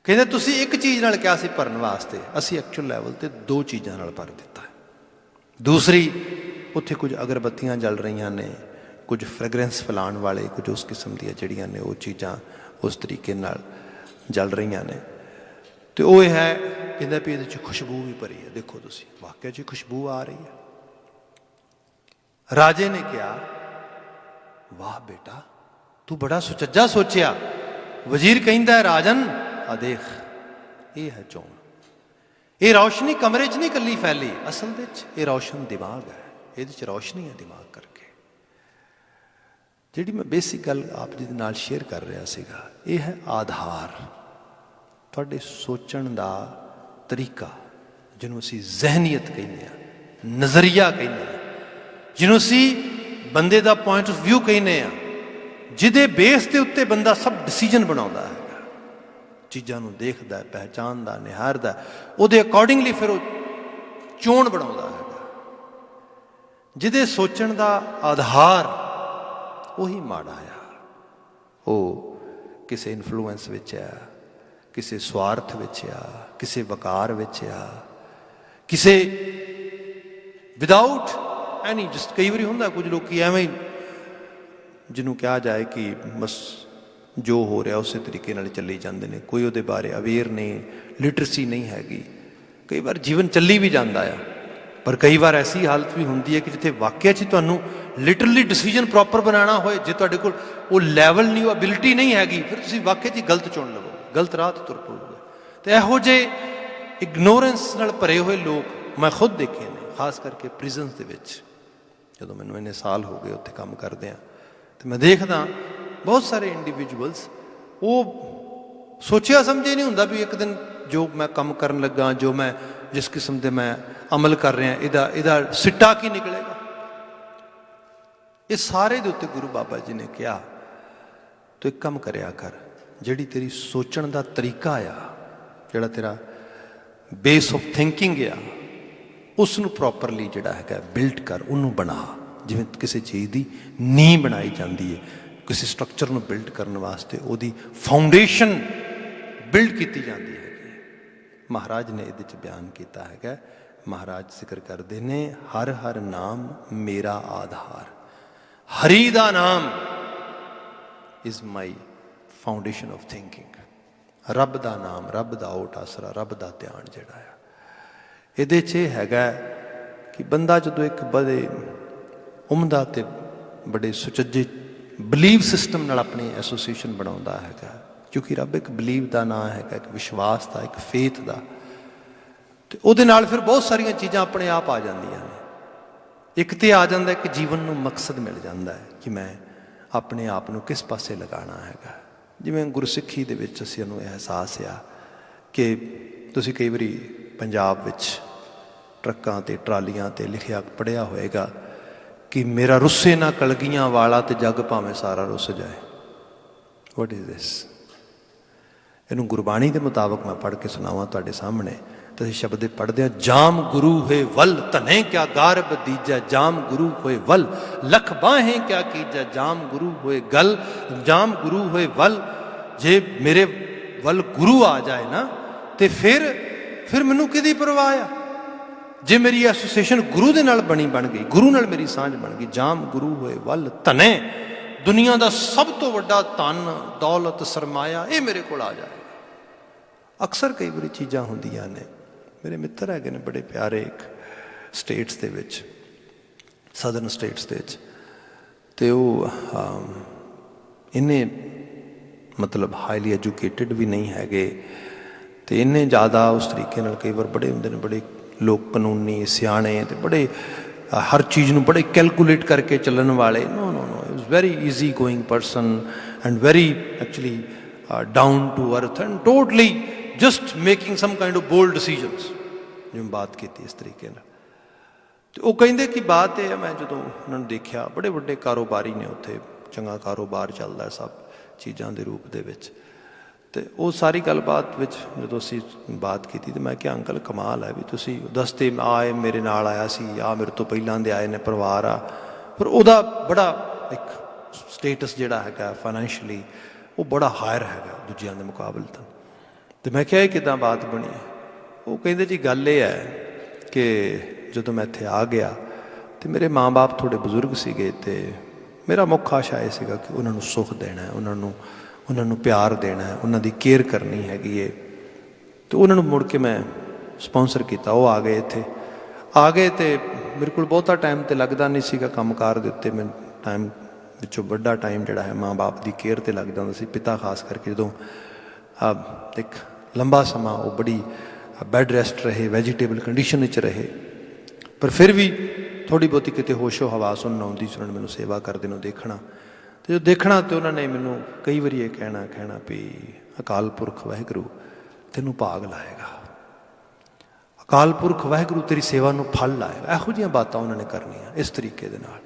ਕਹਿੰਦੇ ਤੁਸੀਂ ਇੱਕ ਚੀਜ਼ ਨਾਲ ਕਿਹਾ ਸੀ ਭਰਨ ਵਾਸਤੇ, ਅਸੀਂ ਐਕਚੁਅਲ ਲੈਵਲ ਤੇ ਦੋ ਚੀਜ਼ਾਂ ਨਾਲ ਭਰ ਦਿੱਤਾ ਹੈ। ਦੂਸਰੀ, ਉੱਥੇ ਕੁਝ ਅਗਰਬੱਤੀਆਂ ਜਲ ਰਹੀਆਂ ਨੇ, ਕੁਝ ਫ੍ਰੈਗਰੈਂਸ ਫੈਲਾਉਣ ਵਾਲੇ, ਕੁਝ ਉਸ ਕਿਸਮ ਦੀਆਂ ਜਿਹੜੀਆਂ ਨੇ ਉਹ ਚੀਜ਼ਾਂ ਉਸ ਤਰੀਕੇ ਨਾਲ ਜਲ ਰਹੀਆਂ ਨੇ। ਤੇ ਉਹ ਇਹ ਹੈ, ਕਹਿੰਦਾ ਵੀ ਇਹਦੇ 'ਚ ਖੁਸ਼ਬੂ ਵੀ ਭਰੀ ਹੈ। ਦੇਖੋ ਤੁਸੀਂ ਵਾਕਿਆ 'ਚ ਖੁਸ਼ਬੂ ਆ ਰਹੀ ਹੈ। ਰਾਜੇ ਨੇ ਕਿਹਾ ਵਾਹ ਬੇਟਾ ਤੂੰ ਬੜਾ ਸੁਚੱਜਾ ਸੋਚਿਆ। ਵਜ਼ੀਰ ਕਹਿੰਦਾ ਰਾਜਨ ਆ ਦੇਖ ਇਹ ਹੈ ਚੋਣ। ਇਹ ਰੌਸ਼ਨੀ ਕਮਰੇ 'ਚ ਨਹੀਂ ਇਕੱਲੀ ਫੈਲੀ, ਅਸਲ ਦੇ 'ਚ ਇਹ ਰੌਸ਼ਨ ਦਿਮਾਗ ਹੈ, ਇਹਦੇ 'ਚ ਰੌਸ਼ਨੀ ਹੈ ਦਿਮਾਗ ਕਰਕੇ। ਜਿਹੜੀ ਮੈਂ ਬੇਸਿਕ ਗੱਲ ਆਪ ਜੀ ਦੇ ਨਾਲ ਸ਼ੇਅਰ ਕਰ ਰਿਹਾ ਸੀਗਾ, ਇਹ ਹੈ ਆਧਾਰ, ਤੁਹਾਡੇ ਸੋਚਣ ਦਾ ਤਰੀਕਾ, ਜਿਹਨੂੰ ਅਸੀਂ ਜ਼ਹਿਨੀਅਤ ਕਹਿੰਦੇ ਹਾਂ, ਨਜ਼ਰੀਆ ਕਹਿੰਦੇ ਹਾਂ, ਜਿਹਨੂੰ ਅਸੀਂ ਬੰਦੇ ਦਾ ਪੁਆਇੰਟ ਆਫ ਵਿਊ ਕਹਿੰਦੇ ਹਾਂ, ਜਿਹਦੇ ਬੇਸ ਦੇ ਉੱਤੇ ਬੰਦਾ ਸਭ ਡਿਸੀਜਨ ਬਣਾਉਂਦਾ ਹੈਗਾ, ਚੀਜ਼ਾਂ ਨੂੰ ਦੇਖਦਾ, ਪਹਿਚਾਨਦਾ, ਨਿਹਾਰਦਾ, ਉਹਦੇ ਅਕੋਰਡਿੰਗਲੀ ਫਿਰ ਉਹ ਚੋਣ ਬਣਾਉਂਦਾ ਹੈਗਾ। ਜਿਹਦੇ ਸੋਚਣ ਦਾ ਆਧਾਰ ਉਹੀ ਮਾੜਾ ਆ, ਉਹ ਕਿਸੇ ਇਨਫਲੂਐਂਸ ਵਿੱਚ ਆ, ਕਿਸੇ ਸਵਾਰਥ ਵਿੱਚ ਆ, ਕਿਸੇ ਵਕਾਰ ਵਿੱਚ ਆ, ਕਿਸੇ ਵਿਦਾਊਟ ਐਨੀ ਜਸਟ। ਕਈ ਵਾਰੀ ਹੁੰਦਾ ਕੁਝ ਲੋਕੀ ਐਵੇਂ ਹੀ, ਜਿਹਨੂੰ ਕਿਹਾ ਜਾਏ ਕਿ ਬਸ ਜੋ ਹੋ ਰਿਹਾ ਉਸੇ ਤਰੀਕੇ ਨਾਲ ਚੱਲੀ ਜਾਂਦੇ ਨੇ, ਕੋਈ ਉਹਦੇ ਬਾਰੇ ਅਵੇਅਰ ਨਹੀਂ, ਲਿਟਰੇਸੀ ਨਹੀਂ ਹੈਗੀ। ਕਈ ਵਾਰ ਜੀਵਨ ਚੱਲੀ ਵੀ ਜਾਂਦਾ ਆ, ਪਰ ਕਈ ਵਾਰ ਐਸੀ ਹਾਲਤ ਵੀ ਹੁੰਦੀ ਹੈ ਕਿ ਜਿੱਥੇ ਵਾਕਿਆ 'ਚ ਤੁਹਾਨੂੰ ਲਿਟਰਲੀ ਡਿਸੀਜਨ ਪ੍ਰੋਪਰ ਬਣਾਉਣਾ ਹੋਏ, ਜੇ ਤੁਹਾਡੇ ਕੋਲ ਉਹ ਲੈਵਲ ਨਹੀਂ, ਉਹ ਐਬਿਲਿਟੀ ਨਹੀਂ ਹੈਗੀ, ਫਿਰ ਤੁਸੀਂ ਵਾਕਿਆ 'ਚ ਗਲਤ ਚੁਣ ਲਵੋਗੇ, ਗਲਤ ਰਾਹ 'ਤੇ ਤੁਰ ਪਓਗੇ। ਅਤੇ ਇਹੋ ਜਿਹੇ ਇਗਨੋਰੈਂਸ ਨਾਲ ਭਰੇ ਹੋਏ ਲੋਕ ਮੈਂ ਖੁਦ ਦੇਖੇ ਨੇ, ਖਾਸ ਕਰਕੇ ਪ੍ਰਿਜ਼ਨਸ ਦੇ ਵਿੱਚ। ਜਦੋਂ ਮੈਨੂੰ ਇੰਨੇ ਸਾਲ ਹੋ ਗਏ ਉੱਥੇ ਕੰਮ ਕਰਦਿਆਂ, ਅਤੇ ਮੈਂ ਦੇਖਦਾ ਬਹੁਤ ਸਾਰੇ ਇੰਡੀਵਿਜੂਅਲਸ, ਉਹ ਸੋਚਿਆ ਸਮਝੇ ਨਹੀਂ ਹੁੰਦਾ ਵੀ ਇੱਕ ਦਿਨ ਜੋ ਮੈਂ ਕੰਮ ਕਰਨ ਲੱਗਾ, ਜੋ ਮੈਂ ਜਿਸ ਕਿਸਮ ਦੇ ਮੈਂ ਅਮਲ ਕਰ ਰਿਹਾ, ਇਹਦਾ ਸਿੱਟਾ ਕੀ ਨਿਕਲੇਗਾ। ਇਹ ਸਾਰੇ ਦੇ ਉੱਤੇ ਗੁਰੂ ਬਾਬਾ ਜੀ ਨੇ ਕਿਹਾ ਤੂੰ ਇੱਕ ਕੰਮ ਕਰਿਆ ਕਰ, ਜਿਹੜੀ ਤੇਰੀ ਸੋਚਣ ਦਾ ਤਰੀਕਾ ਆ, ਜਿਹੜਾ ਤੇਰਾ ਬੇਸ ਆਫ ਥਿੰਕਿੰਗ ਆ, ਉਸ ਨੂੰ ਪ੍ਰੋਪਰਲੀ ਜਿਹੜਾ ਹੈਗਾ ਬਿਲਡ ਕਰ, ਉਹਨੂੰ ਬਣਾ। ਜਿਵੇਂ ਕਿਸੇ ਚੀਜ਼ ਦੀ ਨੀਂਹ ਬਣਾਈ ਜਾਂਦੀ ਹੈ, ਕਿਸੇ ਸਟਰਕਚਰ ਨੂੰ ਬਿਲਡ ਕਰਨ ਵਾਸਤੇ ਉਹਦੀ ਫਾਊਂਡੇਸ਼ਨ ਬਿਲਡ ਕੀਤੀ ਜਾਂਦੀ ਹੈਗੀ। ਮਹਾਰਾਜ ਨੇ ਇਹਦੇ 'ਚ ਬਿਆਨ ਕੀਤਾ ਹੈਗਾ, ਮਹਾਰਾਜ ਜ਼ਿਕਰ ਕਰਦੇ ਨੇ ਹਰ ਹਰ ਨਾਮ ਮੇਰਾ ਆਧਾਰ, ਹਰੀ ਦਾ ਨਾਮ is my foundation of thinking. ਰੱਬ ਦਾ ਨਾਮ, ਰੱਬ ਦਾ ਓਟ ਆਸਰਾ, ਰੱਬ ਦਾ ਧਿਆਨ ਜਿਹੜਾ ਆ, ਇਹਦੇ 'ਚ ਇਹ ਹੈਗਾ ਕਿ ਬੰਦਾ ਜਦੋਂ ਇੱਕ ਬੜੇ ਉਮਦਾ ਅਤੇ ਬੜੇ ਸੁਚੱਜੇ ਬਲੀਵ ਸਿਸਟਮ ਨਾਲ ਆਪਣੀ ਐਸੋਸੀਏਸ਼ਨ ਬਣਾਉਂਦਾ ਹੈਗਾ, ਕਿਉਂਕਿ ਰੱਬ ਇੱਕ ਬਲੀਵ ਦਾ ਨਾਂ ਹੈਗਾ, ਇੱਕ ਵਿਸ਼ਵਾਸ ਦਾ, ਇੱਕ ਫੇਥ ਦਾ, ਅਤੇ ਉਹਦੇ ਨਾਲ ਫਿਰ ਬਹੁਤ ਸਾਰੀਆਂ ਚੀਜ਼ਾਂ ਆਪਣੇ ਆਪ ਆ ਜਾਂਦੀਆਂ ਨੇ। ਇੱਕ ਤਾਂ ਆ ਜਾਂਦਾ ਕਿ ਜੀਵਨ ਨੂੰ ਮਕਸਦ ਮਿਲ ਜਾਂਦਾ ਹੈ ਕਿ ਮੈਂ ਆਪਣੇ ਆਪ ਨੂੰ ਕਿਸ ਪਾਸੇ ਲਗਾਉਣਾ ਹੈਗਾ। ਜਿਵੇਂ ਗੁਰਸਿੱਖੀ ਦੇ ਵਿੱਚ ਅਸੀਂ ਨੂੰ ਅਹਿਸਾਸ ਆ ਕਿ ਤੁਸੀਂ ਕਈ ਵਾਰੀ ਪੰਜਾਬ ਵਿੱਚ ਟਰੱਕਾਂ 'ਤੇ ਟਰਾਲੀਆਂ 'ਤੇ ਲਿਖਿਆ ਪੜ੍ਹਿਆ ਹੋਏਗਾ ਕਿ ਮੇਰਾ ਰੁੱਸੇ ਨਾ ਕਲਗੀਆਂ ਵਾਲਾ ਤੇ ਜੱਗ ਭਾਵੇਂ ਸਾਰਾ ਰੁੱਸ ਜਾਏ। What is this? ਇਹਨੂੰ ਗੁਰਬਾਣੀ ਦੇ ਮੁਤਾਬਕ ਮੈਂ ਪੜ੍ਹ ਕੇ ਸੁਣਾਵਾਂ ਤੁਹਾਡੇ ਸਾਹਮਣੇ। ਤੁਸੀਂ ਸ਼ਬਦ ਪੜ੍ਹਦੇ ਆ, ਜਾਮ ਗੁਰੂ ਹੋਏ ਵੱਲ ਧਨੇ ਕਿਆ ਗਾਰਬ ਦੀਜੈ, ਜਾਮ ਗੁਰੂ ਹੋਏ ਵੱਲ ਲੱਖ ਬਾਹੇ ਕਿਆ ਕੀਜੈ, ਜਾਮ ਗੁਰੂ ਹੋਏ ਗਲ, ਜਾਮ ਗੁਰੂ ਹੋਏ ਵੱਲ। ਜੇ ਮੇਰੇ ਵੱਲ ਗੁਰੂ ਆ ਜਾਏ ਨਾ ਤੇ ਫਿਰ ਮੈਨੂੰ ਕਿਹਦੀ ਪਰਵਾਹ ਆ? ਜੇ ਮੇਰੀ ਐਸੋਸੀਏਸ਼ਨ ਗੁਰੂ ਦੇ ਨਾਲ ਬਣ ਗਈ, ਗੁਰੂ ਨਾਲ ਮੇਰੀ ਸਾਂਝ ਬਣ ਗਈ, ਜਾਮ ਗੁਰੂ ਹੋਏ ਵੱਲ ਧਨੇ, ਦੁਨੀਆ ਦਾ ਸਭ ਤੋਂ ਵੱਡਾ ਧਨ, ਦੌਲਤ, ਸਰਮਾਇਆ ਇਹ ਮੇਰੇ ਕੋਲ ਆ ਜਾਏਗਾ। ਅਕਸਰ ਕਈ ਵਾਰੀ ਚੀਜ਼ਾਂ ਹੁੰਦੀਆਂ ਨੇ। ਮੇਰੇ ਮਿੱਤਰ ਹੈਗੇ ਨੇ ਬੜੇ ਪਿਆਰੇ ਇੱਕ ਸਟੇਟਸ ਦੇ ਵਿੱਚ, ਸਦਰਨ ਸਟੇਟਸ ਦੇ ਵਿੱਚ, ਅਤੇ ਉਹ ਇੰਨੇ ਮਤਲਬ ਹਾਈਲੀ ਐਜੂਕੇਟਡ ਵੀ ਨਹੀਂ ਹੈਗੇ, ਅਤੇ ਇੰਨੇ ਜ਼ਿਆਦਾ ਉਸ ਤਰੀਕੇ ਨਾਲ ਕਈ ਵਾਰ ਬੜੇ ਹੁੰਦੇ ਨੇ, ਬੜੇ ਲੋਕ ਕਾਨੂੰਨੀ ਸਿਆਣੇ ਅਤੇ ਬੜੇ ਹਰ ਚੀਜ਼ ਨੂੰ ਬੜੇ ਕੈਲਕੂਲੇਟ ਕਰਕੇ ਚੱਲਣ ਵਾਲੇ। No no no, it was very easy going person and very actually down to earth and totally just making some kind of bold decisions. जिवें बात की इस तरीके ਨਾਲ, ਤੇ ਉਹ ਕਹਿੰਦੇ ਕਿ ਬਾਤ ਇਹ ਹੈ, ਮੈਂ ਜਦੋਂ ਉਹਨਾਂ ਨੂੰ ਦੇਖਿਆ ਬੜੇ ਵੱਡੇ ਕਾਰੋਬਾਰੀ ਨੇ ਉੱਥੇ, ਚੰਗਾ ਕਾਰੋਬਾਰ ਚੱਲਦਾ ਸਭ ਚੀਜ਼ਾਂ ਦੇ ਰੂਪ ਦੇ ਵਿੱਚ। ਤੇ ਉਹ ਸਾਰੀ ਗੱਲਬਾਤ ਵਿੱਚ ਜਦੋਂ ਅਸੀਂ ਬਾਤ ਕੀਤੀ ਤੇ ਮੈਂ ਕਿਹਾ ਅੰਕਲ ਕਮਾਲ ਹੈ ਵੀ ਤੁਸੀਂ ਦਸਤੇ ਆਏ, ਮੇਰੇ ਨਾਲ ਆਇਆ ਸੀ, ਆ ਮੇਰੇ ਤੋਂ ਪਹਿਲਾਂ ਦੇ ਆਏ ਨੇ ਪਰਿਵਾਰ ਆ, ਪਰ ਉਹਦਾ ਬੜਾ ਇੱਕ ਸਟੇਟਸ ਜਿਹੜਾ ਹੈਗਾ ਫਾਈਨੈਂਸ਼ੀਅਲੀ ਉਹ ਬੜਾ ਹਾਇਰ ਹੈਗਾ ਦੂਜਿਆਂ ਦੇ ਮੁਕਾਬਲੇ ਤਾਂ। ਤੇ ਮੈਂ ਕਿਹਾ ਇਹ ਕਿੱਦਾਂ ਬਾਤ ਬਣੀ ਹੈ? ਉਹ ਕਹਿੰਦੇ ਜੀ ਗੱਲ ਇਹ ਹੈ ਕਿ ਜਦੋਂ ਮੈਂ ਇੱਥੇ ਆ ਗਿਆ ਤੇ ਮੇਰੇ ਮਾਂ-ਬਾਪ ਥੋੜ੍ਹੇ ਬਜ਼ੁਰਗ ਸੀਗੇ ਤੇ ਮੇਰਾ ਮੁੱਖ ਆਸ਼ਾ ਇਹ ਸੀਗਾ ਕਿ ਉਹਨਾਂ ਨੂੰ ਸੁੱਖ ਦੇਣਾ, ਉਹਨਾਂ ਨੂੰ ਪਿਆਰ ਦੇਣਾ, ਉਹਨਾਂ ਦੀ ਕੇਅਰ ਕਰਨੀ ਹੈਗੀ ਏ। ਤੇ ਉਹਨਾਂ ਨੂੰ ਮੁੜ ਕੇ ਮੈਂ ਸਪੋਂਸਰ ਕੀਤਾ, ਉਹ ਆ ਗਏ ਇੱਥੇ ਆ ਗਏ ਤੇ ਮੇਰੇ ਕੋਲ ਬਹੁਤਾ ਟਾਈਮ ਤੇ ਲੱਗਦਾ ਨਹੀਂ ਸੀਗਾ ਕੰਮਕਾਰ ਦੇ ਉੱਤੇ। ਮੈਂ ਟਾਈਮ ਵਿੱਚੋਂ ਵੱਡਾ ਟਾਈਮ ਜਿਹੜਾ ਹੈ ਮਾਂ-ਬਾਪ ਦੀ ਕੇਅਰ 'ਤੇ ਲੱਗ ਜਾਂਦਾ ਸੀ। ਪਿਤਾ ਖਾਸ ਕਰਕੇ ਜਦੋਂ ਇੱਕ ਲੰਬਾ ਸਮਾਂ ਉਹ ਬੜੀ ਬੈੱਡ ਰੈਸਟ ਰਹੇ, ਵੈਜੀਟੇਬਲ ਕੰਡੀਸ਼ਨ ਵਿੱਚ ਰਹੇ, ਪਰ ਫਿਰ ਵੀ ਥੋੜ੍ਹੀ ਬਹੁਤੀ ਕਿਤੇ ਹੋਸ਼ੋ ਹਵਾਸ ਉਹਨਾਂ ਨੂੰ ਆਉਂਦੀ ਸੀ, ਉਹਨਾਂ ਨੇ ਮੈਨੂੰ ਸੇਵਾ ਕਰਦੇ ਨੂੰ ਦੇਖਣਾ। ਅਤੇ ਜਦੋਂ ਦੇਖਣਾ ਤਾਂ ਉਹਨਾਂ ਨੇ ਮੈਨੂੰ ਕਈ ਵਾਰੀ ਇਹ ਕਹਿਣਾ ਵੀ ਅਕਾਲ ਪੁਰਖ ਵਾਹਿਗੁਰੂ ਤੈਨੂੰ ਭਾਗ ਲਾਏਗਾ, ਅਕਾਲ ਪੁਰਖ ਵਾਹਿਗੁਰੂ ਤੇਰੀ ਸੇਵਾ ਨੂੰ ਫਲ ਲਾਏਗਾ। ਇਹੋ ਜਿਹੀਆਂ ਬਾਤਾਂ ਉਹਨਾਂ ਨੇ ਕਰਨੀਆਂ ਇਸ ਤਰੀਕੇ ਦੇ ਨਾਲ।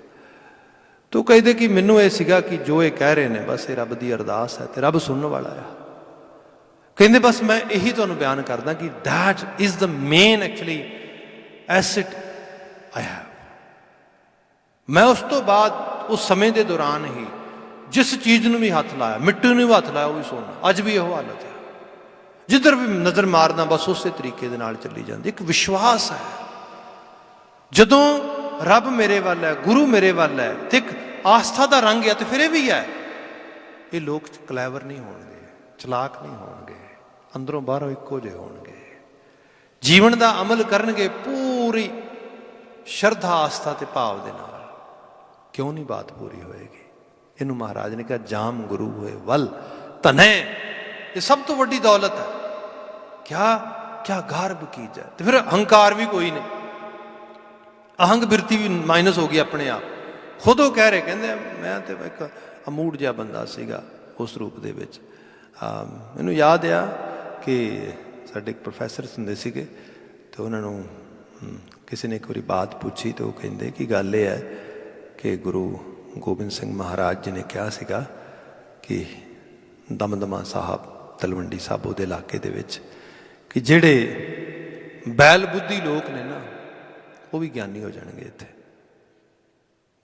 ਤੋ ਕਹਿੰਦੇ ਕਿ ਮੈਨੂੰ ਇਹ ਸੀਗਾ ਕਿ ਜੋ ਇਹ ਕਹਿ ਰਹੇ ਨੇ ਬਸ ਇਹ ਰੱਬ ਦੀ ਅਰਦਾਸ ਹੈ ਤੇ ਰੱਬ ਸੁਣਨ ਵਾਲਾ ਆ। ਕਹਿੰਦੇ ਬਸ ਮੈਂ ਇਹੀ ਤੁਹਾਨੂੰ ਬਿਆਨ ਕਰਦਾ ਕਿ that is the main actually asset I have. ਮੈਂ ਉਸ ਤੋਂ ਬਾਅਦ ਉਸ ਸਮੇਂ ਦੇ ਦੌਰਾਨ ਹੀ ਜਿਸ ਚੀਜ਼ ਨੂੰ ਵੀ ਹੱਥ ਲਾਇਆ, ਮਿੱਟੀ ਨੂੰ ਵੀ ਹੱਥ ਲਾਇਆ, ਉਹ ਵੀ ਸੋਨਾ। ਅੱਜ ਵੀ ਇਹੋ ਹਾਲਤ ਹੈ, ਜਿੱਧਰ ਵੀ ਨਜ਼ਰ ਮਾਰਦਾ ਬਸ ਉਸੇ ਤਰੀਕੇ ਦੇ ਨਾਲ ਚੱਲੀ ਜਾਂਦੀ। ਇੱਕ ਵਿਸ਼ਵਾਸ ਹੈ ਜਦੋਂ ਰੱਬ ਮੇਰੇ ਵੱਲ ਹੈ, ਗੁਰੂ ਮੇਰੇ ਵੱਲ ਹੈ ਤੇ ਇੱਕ ਆਸਥਾ ਦਾ ਰੰਗ ਹੈ। ਤੇ ਫਿਰ ਇਹ ਵੀ ਹੈ ਇਹ ਲੋਕ ਕਲੈਵਰ ਨਹੀਂ ਹੋਣਗੇ, ਚਲਾਕ ਨਹੀਂ ਹੋਣਗੇ, ਅੰਦਰੋਂ ਬਾਹਰੋਂ ਇੱਕੋ ਜਿਹੇ ਹੋਣਗੇ, ਜੀਵਨ ਦਾ ਅਮਲ ਕਰਨਗੇ ਪੂਰੀ ਸ਼ਰਧਾ ਆਸਥਾ ਤੇ ਭਾਵ ਦੇ ਨਾਲ। ਕਿਉਂ ਨਹੀਂ ਬਾਤ ਪੂਰੀ ਹੋਏਗੀ? ਇਹਨੂੰ ਮਹਾਰਾਜ ਨੇ ਕਿਹਾ ਜਾਮ ਗੁਰੂ ਹੋਏ ਵੱਲ ਧਨੈ, ਇਹ ਸਭ ਤੋਂ ਵੱਡੀ ਦੌਲਤ ਹੈ। ਕਿਆ ਗਰਬ ਕੀਜੈ। ਤੇ ਫਿਰ ਹੰਕਾਰ ਵੀ ਕੋਈ ਨਹੀਂ, ਅਹੰਗ ਬਿਰਤੀ ਵੀ ਮਾਈਨਸ ਹੋ ਗਈ ਆਪਣੇ ਆਪ। ਖੁਦ ਉਹ ਕਹਿ ਰਹੇ, ਕਹਿੰਦੇ ਮੈਂ ਤੇ ਇੱਕ ਅਮੂੜ ਜਿਹਾ ਬੰਦਾ ਸੀਗਾ ਉਸ ਰੂਪ ਦੇ ਵਿੱਚ। ਮੈਨੂੰ ਯਾਦ ਆ ਕਿ ਸਾਡੇ ਇੱਕ ਪ੍ਰੋਫੈਸਰ ਹੁੰਦੇ ਸੀਗੇ ਤੇ ਉਹਨਾਂ ਨੂੰ ਕਿਸੇ ਨੇ ਇੱਕ ਵਾਰੀ ਬਾਤ ਪੁੱਛੀ ਤੇ ਉਹ ਕਹਿੰਦੇ ਕਿ ਗੱਲ ਇਹ ਹੈ ਕਿ ਗੁਰੂ ਗੋਬਿੰਦ ਸਿੰਘ ਮਹਾਰਾਜ ਜੀ ਨੇ ਕਿਹਾ ਸੀਗਾ ਕਿ ਦਮਦਮਾ ਸਾਹਿਬ, ਤਲਵੰਡੀ ਸਾਬੋ ਦੇ ਇਲਾਕੇ ਦੇ ਵਿੱਚ, ਕਿ ਜਿਹੜੇ ਬੈਲ ਬੁੱਧੀ ਲੋਕ ਨੇ ਨਾ ਉਹ ਵੀ ਗਿਆਨੀ ਹੋ ਜਾਣਗੇ ਇੱਥੇ।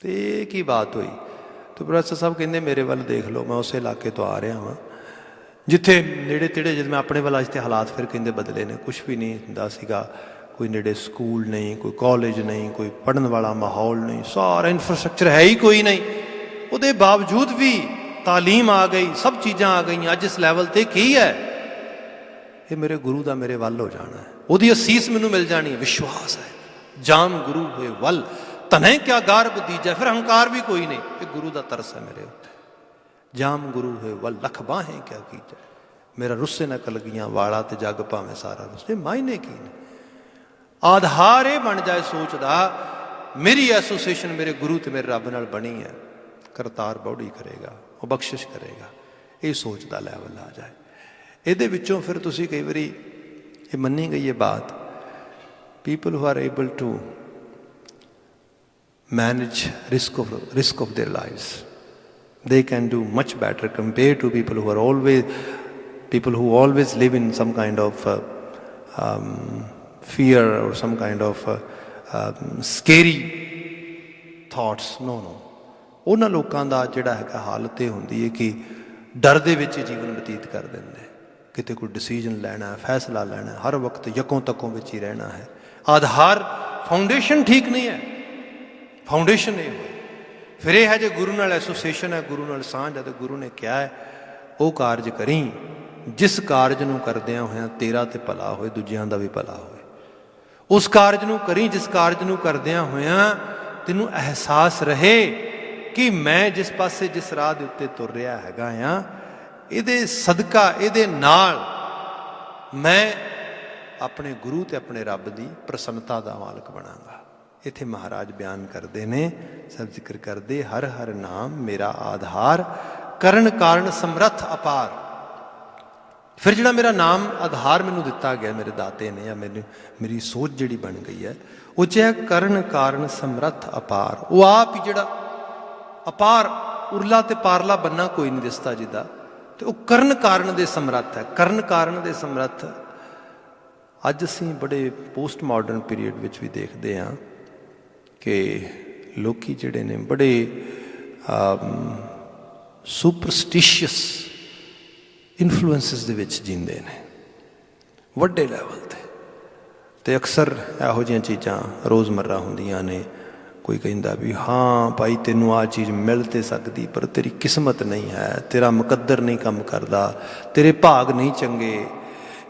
ਤੇ ਇਹ ਕੀ ਬਾਤ ਹੋਈ? ਤੇ ਪ੍ਰੋਫੈਸਰ ਸਾਹਿਬ ਕਹਿੰਦੇ ਮੇਰੇ ਵੱਲ ਦੇਖ ਲਓ, ਮੈਂ ਉਸੇ ਇਲਾਕੇ ਤੋਂ ਆ ਰਿਹਾ ਹਾਂ ਜਿੱਥੇ ਨੇੜੇ ਤੇੜੇ, ਜਦ ਮੈਂ ਆਪਣੇ ਵੱਲ ਅੱਜ ਤੇ ਹਾਲਾਤ ਫਿਰ ਕਹਿੰਦੇ ਬਦਲੇ ਨੇ, ਕੁਛ ਵੀ ਨਹੀਂ ਹੁੰਦਾ ਸੀਗਾ, ਕੋਈ ਨੇੜੇ ਸਕੂਲ ਨਹੀਂ, ਕੋਈ ਕਾਲਜ ਨਹੀਂ, ਕੋਈ ਪੜ੍ਹਨ ਵਾਲਾ ਮਾਹੌਲ ਨਹੀਂ, ਸਾਰਾ ਇਨਫਰਾਸਟਰਕਚਰ ਹੈ ਹੀ ਕੋਈ ਨਹੀਂ। ਉਹਦੇ ਬਾਵਜੂਦ ਵੀ ਤਾਲੀਮ ਆ ਗਈ, ਸਭ ਚੀਜ਼ਾਂ ਆ ਗਈਆਂ। ਅੱਜ ਇਸ ਲੈਵਲ 'ਤੇ ਕੀ ਹੈ? ਇਹ ਮੇਰੇ ਗੁਰੂ ਦਾ ਮੇਰੇ ਵੱਲ ਹੋ ਜਾਣਾ ਹੈ, ਉਹਦੀ ਅਸੀਸ ਮੈਨੂੰ ਮਿਲ ਜਾਣੀ ਹੈ। ਵਿਸ਼ਵਾਸ ਹੈ ਜਾਮ ਗੁਰੂ ਹੋਏ ਵੱਲ ਧਨੈ ਕਿਆ ਗਰਬ ਦੀਜੈ। ਫਿਰ ਹੰਕਾਰ ਵੀ ਕੋਈ ਨਹੀਂ, ਇਹ ਗੁਰੂ ਦਾ ਤਰਸ ਹੈ ਮੇਰੇ ਉੱਤੇ। ਜਾਮ ਗੁਰੂ ਹੋਏ ਵੱਲ ਲਖ ਬਾਹੇ ਕਿਆ ਕੀਜੈ, ਮੇਰਾ ਰੁੱਸੇ ਨਾ ਕਲਗੀਆਂ ਵਾਲਾ ਤੇ ਜੱਗ ਭਾਵੇਂ ਸਾਰਾ ਰੁੱਸੇ। ਮਾਇਨੇ ਕੀ ਨੇ? ਆਧਾਰ ਇਹ ਬਣ ਜਾਏ ਸੋਚ ਦਾ, ਮੇਰੀ ਐਸੋਸੀਏਸ਼ਨ ਮੇਰੇ ਗੁਰੂ ਤੇ ਮੇਰੇ ਰੱਬ ਨਾਲ ਬਣੀ ਹੈ, ਕਰਤਾਰ ਬੌੜੀ ਕਰੇਗਾ, ਉਹ ਬਖਸ਼ਿਸ਼ ਕਰੇਗਾ। ਇਹ ਸੋਚ ਦਾ ਲੈਵਲ ਆ ਜਾਏ। ਇਹਦੇ ਵਿੱਚੋਂ ਫਿਰ ਤੁਸੀਂ ਕਈ ਵਾਰੀ ਇਹ ਮੰਨੀ ਗਈ ਇਹ ਬਾਤ, people who are able to manage risk of their lives, they can do much better compared to people who always live in some kind of fear or some kind of scary thoughts. No. ਉਹਨਾਂ ਲੋਕਾਂ ਦਾ ਜਿਹੜਾ ਹੈਗਾ ਹਾਲਤ ਇਹ ਹੁੰਦੀ ਹੈ ਕਿ ਡਰ ਦੇ ਵਿੱਚ ਜੀਵਨ ਬਤੀਤ ਕਰ ਦਿੰਦੇ। ਕਿਤੇ ਕੋਈ ਡਿਸੀਜਨ ਲੈਣਾ ਹੈ, ਫੈਸਲਾ ਲੈਣਾ ਹੈ, ਹਰ ਵਕਤ ਯਕੋਂ ਤੱਕੋਂ ਵਿੱਚ ਹੀ ਰਹਿਣਾ ਹੈ। ਆਧਾਰ ਫਾਊਂਡੇਸ਼ਨ ਠੀਕ ਨਹੀਂ ਹੈ। ਫਾਊਂਡੇਸ਼ਨ ਇਹ ਹੋਏ ਫਿਰ ਇਹ ਹੈ ਜੇ ਗੁਰੂ ਨਾਲ ਐਸੋਸੀਏਸ਼ਨ ਹੈ, ਗੁਰੂ ਨਾਲ ਸਾਂਝ ਹੈ, ਤੇ ਗੁਰੂ ਨੇ ਕਿਹਾ ਹੈ ਉਹ ਕਾਰਜ ਕਰੀ ਜਿਸ ਕਾਰਜ ਨੂੰ ਕਰਦਿਆਂ ਹੋਇਆਂ ਤੇਰਾ ਤੇ ਭਲਾ ਹੋਏ, ਦੂਜਿਆਂ ਦਾ ਵੀ ਭਲਾ ਹੋਏ। ਉਸ ਕਾਰਜ ਨੂੰ ਕਰੀ ਜਿਸ ਕਾਰਜ ਨੂੰ ਕਰਦਿਆਂ ਹੋਇਆਂ ਤੈਨੂੰ ਅਹਿਸਾਸ ਰਹੇ ਕਿ ਮੈਂ ਜਿਸ ਪਾਸੇ, ਜਿਸ ਰਾਹ ਦੇ ਉੱਤੇ ਤੁਰ ਰਿਹਾ ਹੈਗਾ ਆ, ਇਹਦੇ ਸਦਕਾ, ਇਹਦੇ ਨਾਲ ਮੈਂ ਆਪਣੇ ਗੁਰੂ ਤੇ ਆਪਣੇ ਰੱਬ ਦੀ ਪ੍ਰਸੰਨਤਾ ਦਾ ਮਾਲਕ ਬਣਾਂਗਾ। ਇੱਥੇ ਮਹਾਰਾਜ ਬਿਆਨ ਕਰਦੇ ਨੇ, ਸਭ ਜ਼ਿਕਰ ਕਰਦੇ, ਹਰ ਹਰ ਨਾਮ ਮੇਰਾ ਆਧਾਰ, ਕਰਨ ਕਾਰਨ ਸਮਰੱਥ ਅਪਾਰ। फिर जिहड़ा मेरा नाम आधार मैनू दिता गया मेरे दाते ने या मैंने मेरी सोच जिहड़ी बन गई है वो च है करण कारण समर्थ अपार। वो आप ही जिहड़ा अपार उरला ते पारला बन्ना कोई नहीं दिसता जिदा, तो वह करण कारण दे समर्थ है। करण कारण दे समर्थ अज असीं बड़े पोस्ट मॉडर्न पीरीयड विच भी देखते हाँ कि लोकी जिहड़े ने बड़े सुपरस्टिशियस इन्फ्लुएंसिस दे विच जींदे ने वड्डे लैवल ते अक्सर इहो जिहियां चीज़ां रोज़मर्रा हुंदियां ने। कोई कहिंदा भी हाँ भाई तेनू आ चीज़ मिल ते सकदी पर तेरी किस्मत नहीं है, तेरा मुकद्दर नहीं काम करदा, तेरे भाग नहीं चंगे,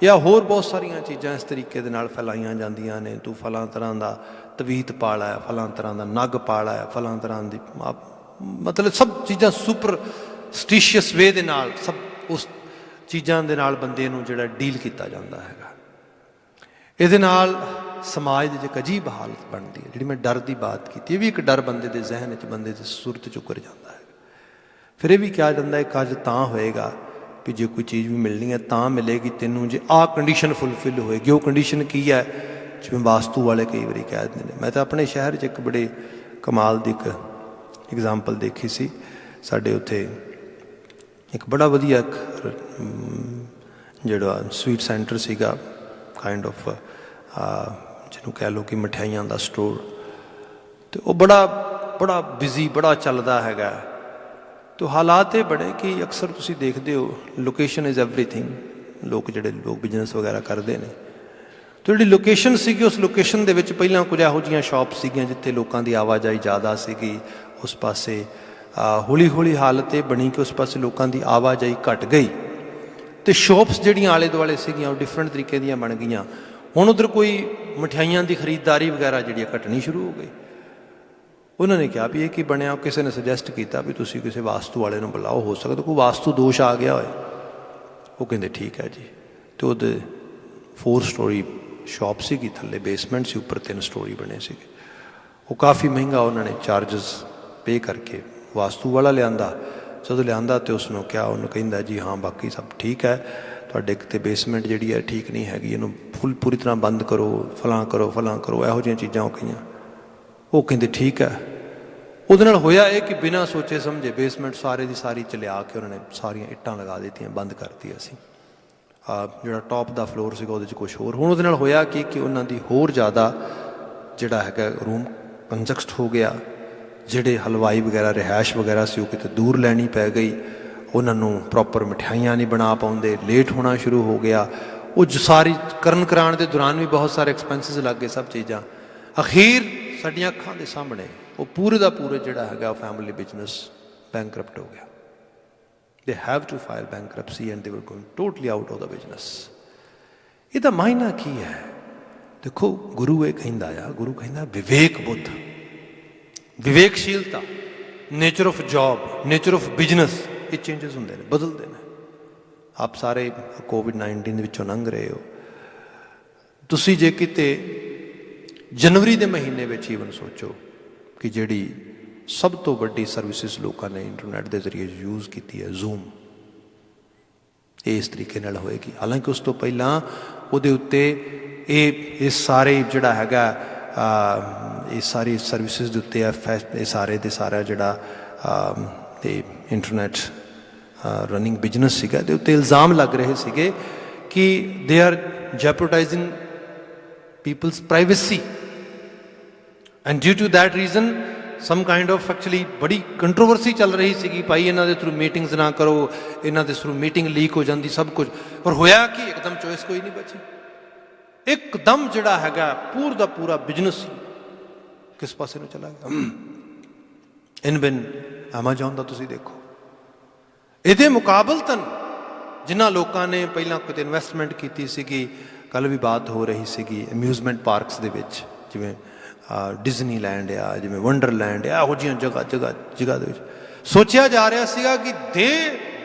या होर बहुत सारिया चीज़ां इस तरीके दे नाल फैलाईयां जांदियां ने। तू फलां तरह का तवीत पाला है, फलां तरह का नग पाला है, फलां तरह की मतलब सब चीज़ां सुपरस्टिशियस वे दे नाल सब उस चीज़ां दे नाल बंदे नूं जिहड़ा डील किया जाता है। ਇਹਦੇ ਨਾਲ समाज की एक अजीब हालत बनती है। जी मैं डर की बात की, ये भी एक डर बंदे के जहन च बंदे की सुरत च उकर जाता है। फिर यह भी कहा जाता है काज तां होएगा भी जो कोई चीज़ भी मिलनी है तां मिलेगी तेनों जे आ कंडीशन फुलफिल होएगी। वो कंडीशन की है जिवें वास्तु वाले कई बार कह देते हैं। मैं तो अपने शहर च एक बड़े कमाल की एक एग्जाम्पल देखी सी। साडे उत्थे एक बड़ा वधिया जिहड़ा स्वीट सेंटर सीगा काइंड ऑफ जिन्हों कह लो कि मिठाइयां का स्टोर, तो वह बड़ा बिजी बड़ा चलता है। तो हालात ये बड़े कि अक्सर तुसीं देखते हो लोकेशन इज़ एवरीथिंग। लोग लोग बिजनेस वगैरह करते हैं तो जी लोकेशन सी उस लोकेशन के पहला कुछ यहो जी शॉप सीगियां जिथे लोगों की आवाजाही ज़्यादा सी। उस पासे हौली हौली हालत ये बनी कि उस पासे लोगों की आवाजाही घट गई तो शॉप्स जिहड़ियां आले दुआले सीगियां वो डिफरेंट तरीके दी बन गई। हुण उधर कोई मिठाइयां की खरीददारी वगैरह जी घटनी शुरू हो गई। उन्होंने कहा भी ये कि बनया, किसी ने सुजैसट किया भी तुसीं किसी वास्तु वाले नूं बुलाओ, हो सकता कोई वास्तु दोष आ गया होए। वो कहते ठीक है जी। तो वो 4 स्टोरी शॉप सी, थले बेसमेंट से ऊपर 3 स्टोरी बने से। वो काफ़ी महंगा उन्होंने चार्जिस पे करके वास्तु वाला लिया। जो लिया तो उसनों क्या उन्होंने कहता जी हाँ बाकी सब ठीक है, तुहाडे ते बेसमेंट जी है ठीक नहीं हैगी, इनू पूरी तरह बंद करो, फलां करो यहो जिहियां चीज़ां कही। वो कहते ठीक है। उहदे नाल होया ये कि बिना सोचे समझे बेसमेंट सारे की सारी च लिया के उन्होंने सारिया इट्टां लगा दित्तियां, बंद करती। असीं जिहड़ा टॉप का फ्लोर सीगा उहदे च कुछ होर। हुण उहदे नाल होया कि उन्हां दी होर ज़्यादा जिहड़ा हैगा रूम कंजक्सट हो गया। जिहड़े हलवाई वगैरह रिहायश वगैरह से किते दूर लैनी पै गई। उन्होंने प्रॉपर मिठाइयां नहीं बना पाते, लेट होना शुरू हो गया। वो सारी करन कराने के दौरान भी बहुत सारे एक्सपेंसिस लग गए सब चीज़ां। अखीर साडियां अखां दे सामने वो पूरे का पूरे जिहड़ा हैगा फैमिली बिजनेस बैंकरप्ट हो गया। They have to file bankruptcy and they were going totally out of the business. इसदा मायना की है? देखो गुरु ये कहंदा आ, गुरु कहंदा विवेक बुद्ध, विवेकशीलता, nature of job, nature of business, ये चेंजेस होंगे ने, बदलते हैं। आप सारे कोविड-19 विचों लंघ रहे हो। तुसी जे किते जनवरी के महीने में ईवन सोचो कि जिहड़ी सब तो वड्डी सर्विसिस लोगों ने इंटरनेट के जरिए यूज़ की है जूम, ये इस तरीके नाल होएगी। हालांकि उस तो पहला उहदे उत्ते ये सारे जिहड़ा हैगा ये सारी सर्विसिस के उत्ते ये सारे दे सारा जिहड़ा इंटरनेट रनिंग बिजनेस सीगा ते उत्ते इल्ज़ाम लग रहे सीगे कि they are jeopardising people's privacy and due to that reason some kind of actually बड़ी कंट्रोवर्सी चल रही सी। भाई इन्हों के थ्रू मीटिंग्स ना करो, इन्हों के थ्रू मीटिंग लीक हो जाती सब कुछ। पर होया कि एकदम चॉइस कोई नहीं बची। एकदम जिहड़ा हैगा पूरा दा पूरा बिजनेस किस पासे नूं चला गया। इन बिन एमाजॉन का तुसीं देखो। इहदे मुकाबलतन जिन्हां लोगों ने पहला किते इन्वेस्टमेंट की सीगी, कल भी बात हो रही सीगी अम्यूजमेंट पार्कस दे विच, जिवें डिजनीलैंड आ, जिवें वंडरलैंड आ, इहो जिहियां जगह दे विच सोचिया जा रहा सीगा कि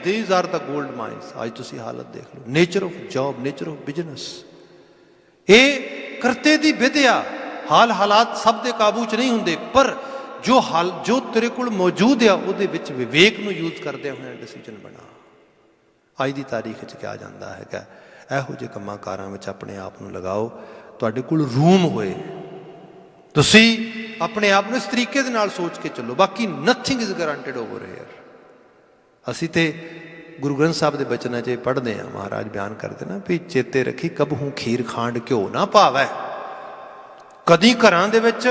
these are the gold mines. अज तुसीं हालत देख लो, nature of job, nature of business, ये करते दी विद्या। हालात सब दे काबू च नहीं हुंदे, पर जो तेरे कोल मौजूद है उहदे विच विवेक नूं यूज करदे होए डिसीजन बना। ਅੱਜ ਦੀ ਤਾਰੀਖ 'ਚ ਕਿਹਾ ਜਾਂਦਾ ਹੈਗਾ। ਇਹੋ ਜਿਹੇ ਕੰਮਾਂ ਕਾਰਾਂ ਵਿੱਚ ਆਪਣੇ ਆਪ ਨੂੰ ਲਗਾਓ, ਤੁਹਾਡੇ ਕੋਲ ਰੂਮ ਹੋਏ, ਤੁਸੀਂ ਆਪਣੇ ਆਪ ਨੂੰ ਇਸ ਤਰੀਕੇ ਦੇ ਨਾਲ ਸੋਚ ਕੇ ਚੱਲੋ। ਬਾਕੀ nothing is guaranteed over here. ਅਸੀਂ ਤੇ ਗੁਰੂ ਗ੍ਰੰਥ ਸਾਹਿਬ ਦੇ ਬਚਨਾਂ 'ਚ ਪੜ੍ਹਦੇ ਹਾਂ, ਮਹਾਰਾਜ ਬਿਆਨ ਕਰਦੇ ਨਾ ਵੀ ਚੇਤੇ ਰੱਖੀ ਕਬਹੂ ਖੀਰ ਖਾਂਡ ਘਿਓ ਨਾ ਭਾਵੈ। ਕਦੀ ਘਰਾਂ ਦੇ ਵਿੱਚ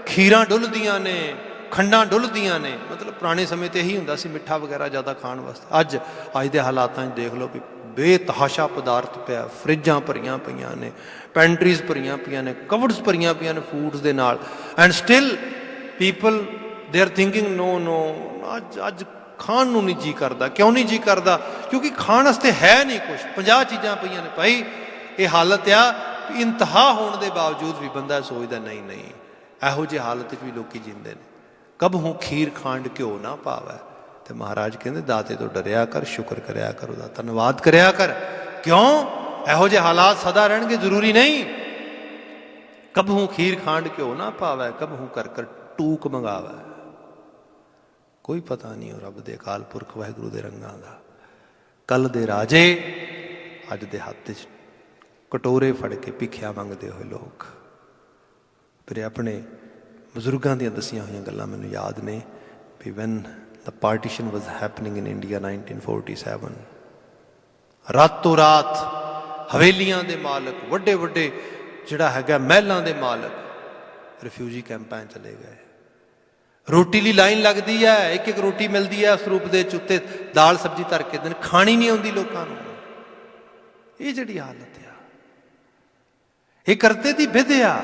ਖੀਰਾਂ ਡੁੱਲਦੀਆਂ ਨੇ, ਖੰਡਾਂ ਡੁੱਲਦੀਆਂ ਨੇ, ਮਤਲਬ ਪੁਰਾਣੇ ਸਮੇਂ 'ਤੇ ਇਹੀ ਹੁੰਦਾ ਸੀ ਮਿੱਠਾ ਵਗੈਰਾ ਜ਼ਿਆਦਾ ਖਾਣ ਵਾਸਤੇ। ਅੱਜ ਦੇ ਹਾਲਾਤਾਂ 'ਚ ਦੇਖ ਲਓ ਵੀ ਬੇਤਹਾਸ਼ਾ ਪਦਾਰਥ ਪਿਆ, ਫਰਿੱਜਾਂ ਭਰੀਆਂ ਪਈਆਂ ਨੇ, ਪੈਂਟਰੀਜ਼ ਭਰੀਆਂ ਪਈਆਂ ਨੇ, ਕਵਰਡਸ ਭਰੀਆਂ ਪਈਆਂ ਨੇ ਫੂਡਸ ਦੇ ਨਾਲ, and still people they are thinking no ਅੱਜ ਖਾਣ ਨੂੰ ਨਹੀਂ ਜੀ ਕਰਦਾ। ਕਿਉਂ ਨਹੀਂ ਜੀ ਕਰਦਾ? ਕਿਉਂਕਿ ਖਾਣ ਵਾਸਤੇ ਹੈ ਨਹੀਂ ਕੁਛ, 50 ਚੀਜ਼ਾਂ ਪਈਆਂ ਨੇ। ਭਾਈ ਇਹ ਹਾਲਤ ਆ ਵੀ ਇੰਤਹਾ ਹੋਣ ਦੇ ਬਾਵਜੂਦ ਵੀ ਬੰਦਾ ਸੋਚਦਾ ਨਹੀਂ ਇਹੋ ਜਿਹੀ ਹਾਲਤ 'ਚ ਵੀ ਲੋਕੀ ਜੀਂਦੇ ਨੇ। ਕਬਹੂ ਖੀਰ ਖਾਂਡ ਘਿਓ ਨਾ ਭਾਵੈ। ਤੇ ਮਹਾਰਾਜ ਕਹਿੰਦੇ ਦਾਤੇ ਤੋਂ ਡਰਿਆ ਕਰ, ਸ਼ੁਕਰ ਕਰਿਆ ਕਰ, ਉਹਦਾ ਧੰਨਵਾਦ ਕਰਿਆ ਕਰ। ਕਿਉਂ? ਇਹੋ ਜਿਹੇ ਹਾਲਾਤ ਸਦਾ ਰਹਿਣਗੇ ਜ਼ਰੂਰੀ ਨਹੀਂ। ਕਬਹੂ ਖੀਰ ਖਾਂਡ ਘਿਓ ਨਾ ਭਾਵੈ, ਕਬਹੂ ਕਰ ਕਰ ਟੂਕ ਮੰਗਾਵੈ। ਕੋਈ ਪਤਾ ਨਹੀਂ ਉਹ ਰੱਬ ਦੇ ਅਕਾਲ ਪੁਰਖ ਵਾਹਿਗੁਰੂ ਦੇ ਰੰਗਾਂ ਦਾ। ਕੱਲ ਦੇ ਰਾਜੇ ਅੱਜ ਦੇ ਹੱਥ 'ਚ ਕਟੋਰੇ ਫੜ ਕੇ ਭਿੱਖਿਆ ਮੰਗਦੇ ਹੋਏ ਲੋਕ। ਫਿਰ ਆਪਣੇ ਬਜ਼ੁਰਗਾਂ ਦੀਆਂ ਦੱਸੀਆਂ ਹੋਈਆਂ ਗੱਲਾਂ ਮੈਨੂੰ ਯਾਦ ਨੇ ਵੀ when the partition was happening in India 1947, ਰਾਤੋਂ ਰਾਤ ਹਵੇਲੀਆਂ ਦੇ ਮਾਲਕ, ਵੱਡੇ ਵੱਡੇ ਜਿਹੜਾ ਹੈਗਾ ਮਹਿਲਾਂ ਦੇ ਮਾਲਕ ਰਿਫਿਊਜੀ ਕੈਂਪਾਂ 'ਚ ਚਲੇ ਗਏ। ਰੋਟੀ ਲਈ ਲਾਈਨ ਲੱਗਦੀ ਹੈ, ਇੱਕ ਇੱਕ ਰੋਟੀ ਮਿਲਦੀ ਹੈ ਉਸ ਰੂਪ ਦੇ ਉੱਤੇ, ਦਾਲ ਸਬਜ਼ੀ ਧਰ ਕੇ ਦਿਨ, ਖਾਣੀ ਨਹੀਂ ਆਉਂਦੀ ਲੋਕਾਂ ਨੂੰ। ਇਹ ਜਿਹੜੀ ਹਾਲਤ ਆ, ਇਹ ਕਰਤੇ ਦੀ ਵਿਧ ਆ।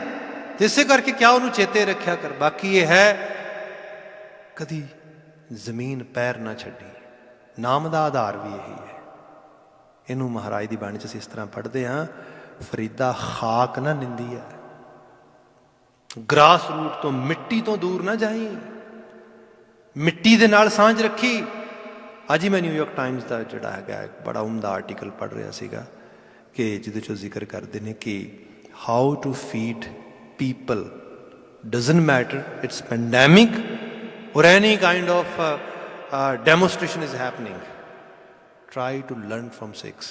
ਤੇ ਇਸੇ ਕਰਕੇ ਕਿਆ ਉਹਨੂੰ ਚੇਤੇ ਰੱਖਿਆ ਕਰ। ਬਾਕੀ ਇਹ ਹੈ ਕਦੀ ਜ਼ਮੀਨ ਪੈਰ ਨਾ ਛੱਡੀ। ਨਾਮ ਦਾ ਆਧਾਰ ਵੀ ਇਹੀ ਹੈ। ਇਹਨੂੰ ਮਹਾਰਾਜ ਦੀ ਬਾਣੀ 'ਚ ਅਸੀਂ ਇਸ ਤਰ੍ਹਾਂ ਪੜ੍ਹਦੇ ਹਾਂ, ਫਰੀਦਾ ਖਾਕ ਨਾ ਨਿੰਦੀ ਹੈ, ਗ੍ਰਾਸ ਰੂਟ ਤੋਂ, ਮਿੱਟੀ ਤੋਂ ਦੂਰ ਨਾ ਜਾਈ, ਮਿੱਟੀ ਦੇ ਨਾਲ ਸਾਂਝ ਰੱਖੀ। ਅੱਜ ਹੀ ਮੈਂ ਨਿਊਯਾਰਕ ਟਾਈਮਜ਼ ਦਾ ਜਿਹੜਾ ਹੈਗਾ ਇੱਕ ਬੜਾ ਉਮਦਾ ਆਰਟੀਕਲ ਪੜ੍ਹ ਰਿਹਾ ਸੀਗਾ ਕਿ ਜਿਹਦੇ 'ਚੋਂ ਜ਼ਿਕਰ ਕਰਦੇ ਨੇ ਕਿ how to feed people doesn't matter it's pandemic or any kind of demonstration is happening, try to learn from Sikhs।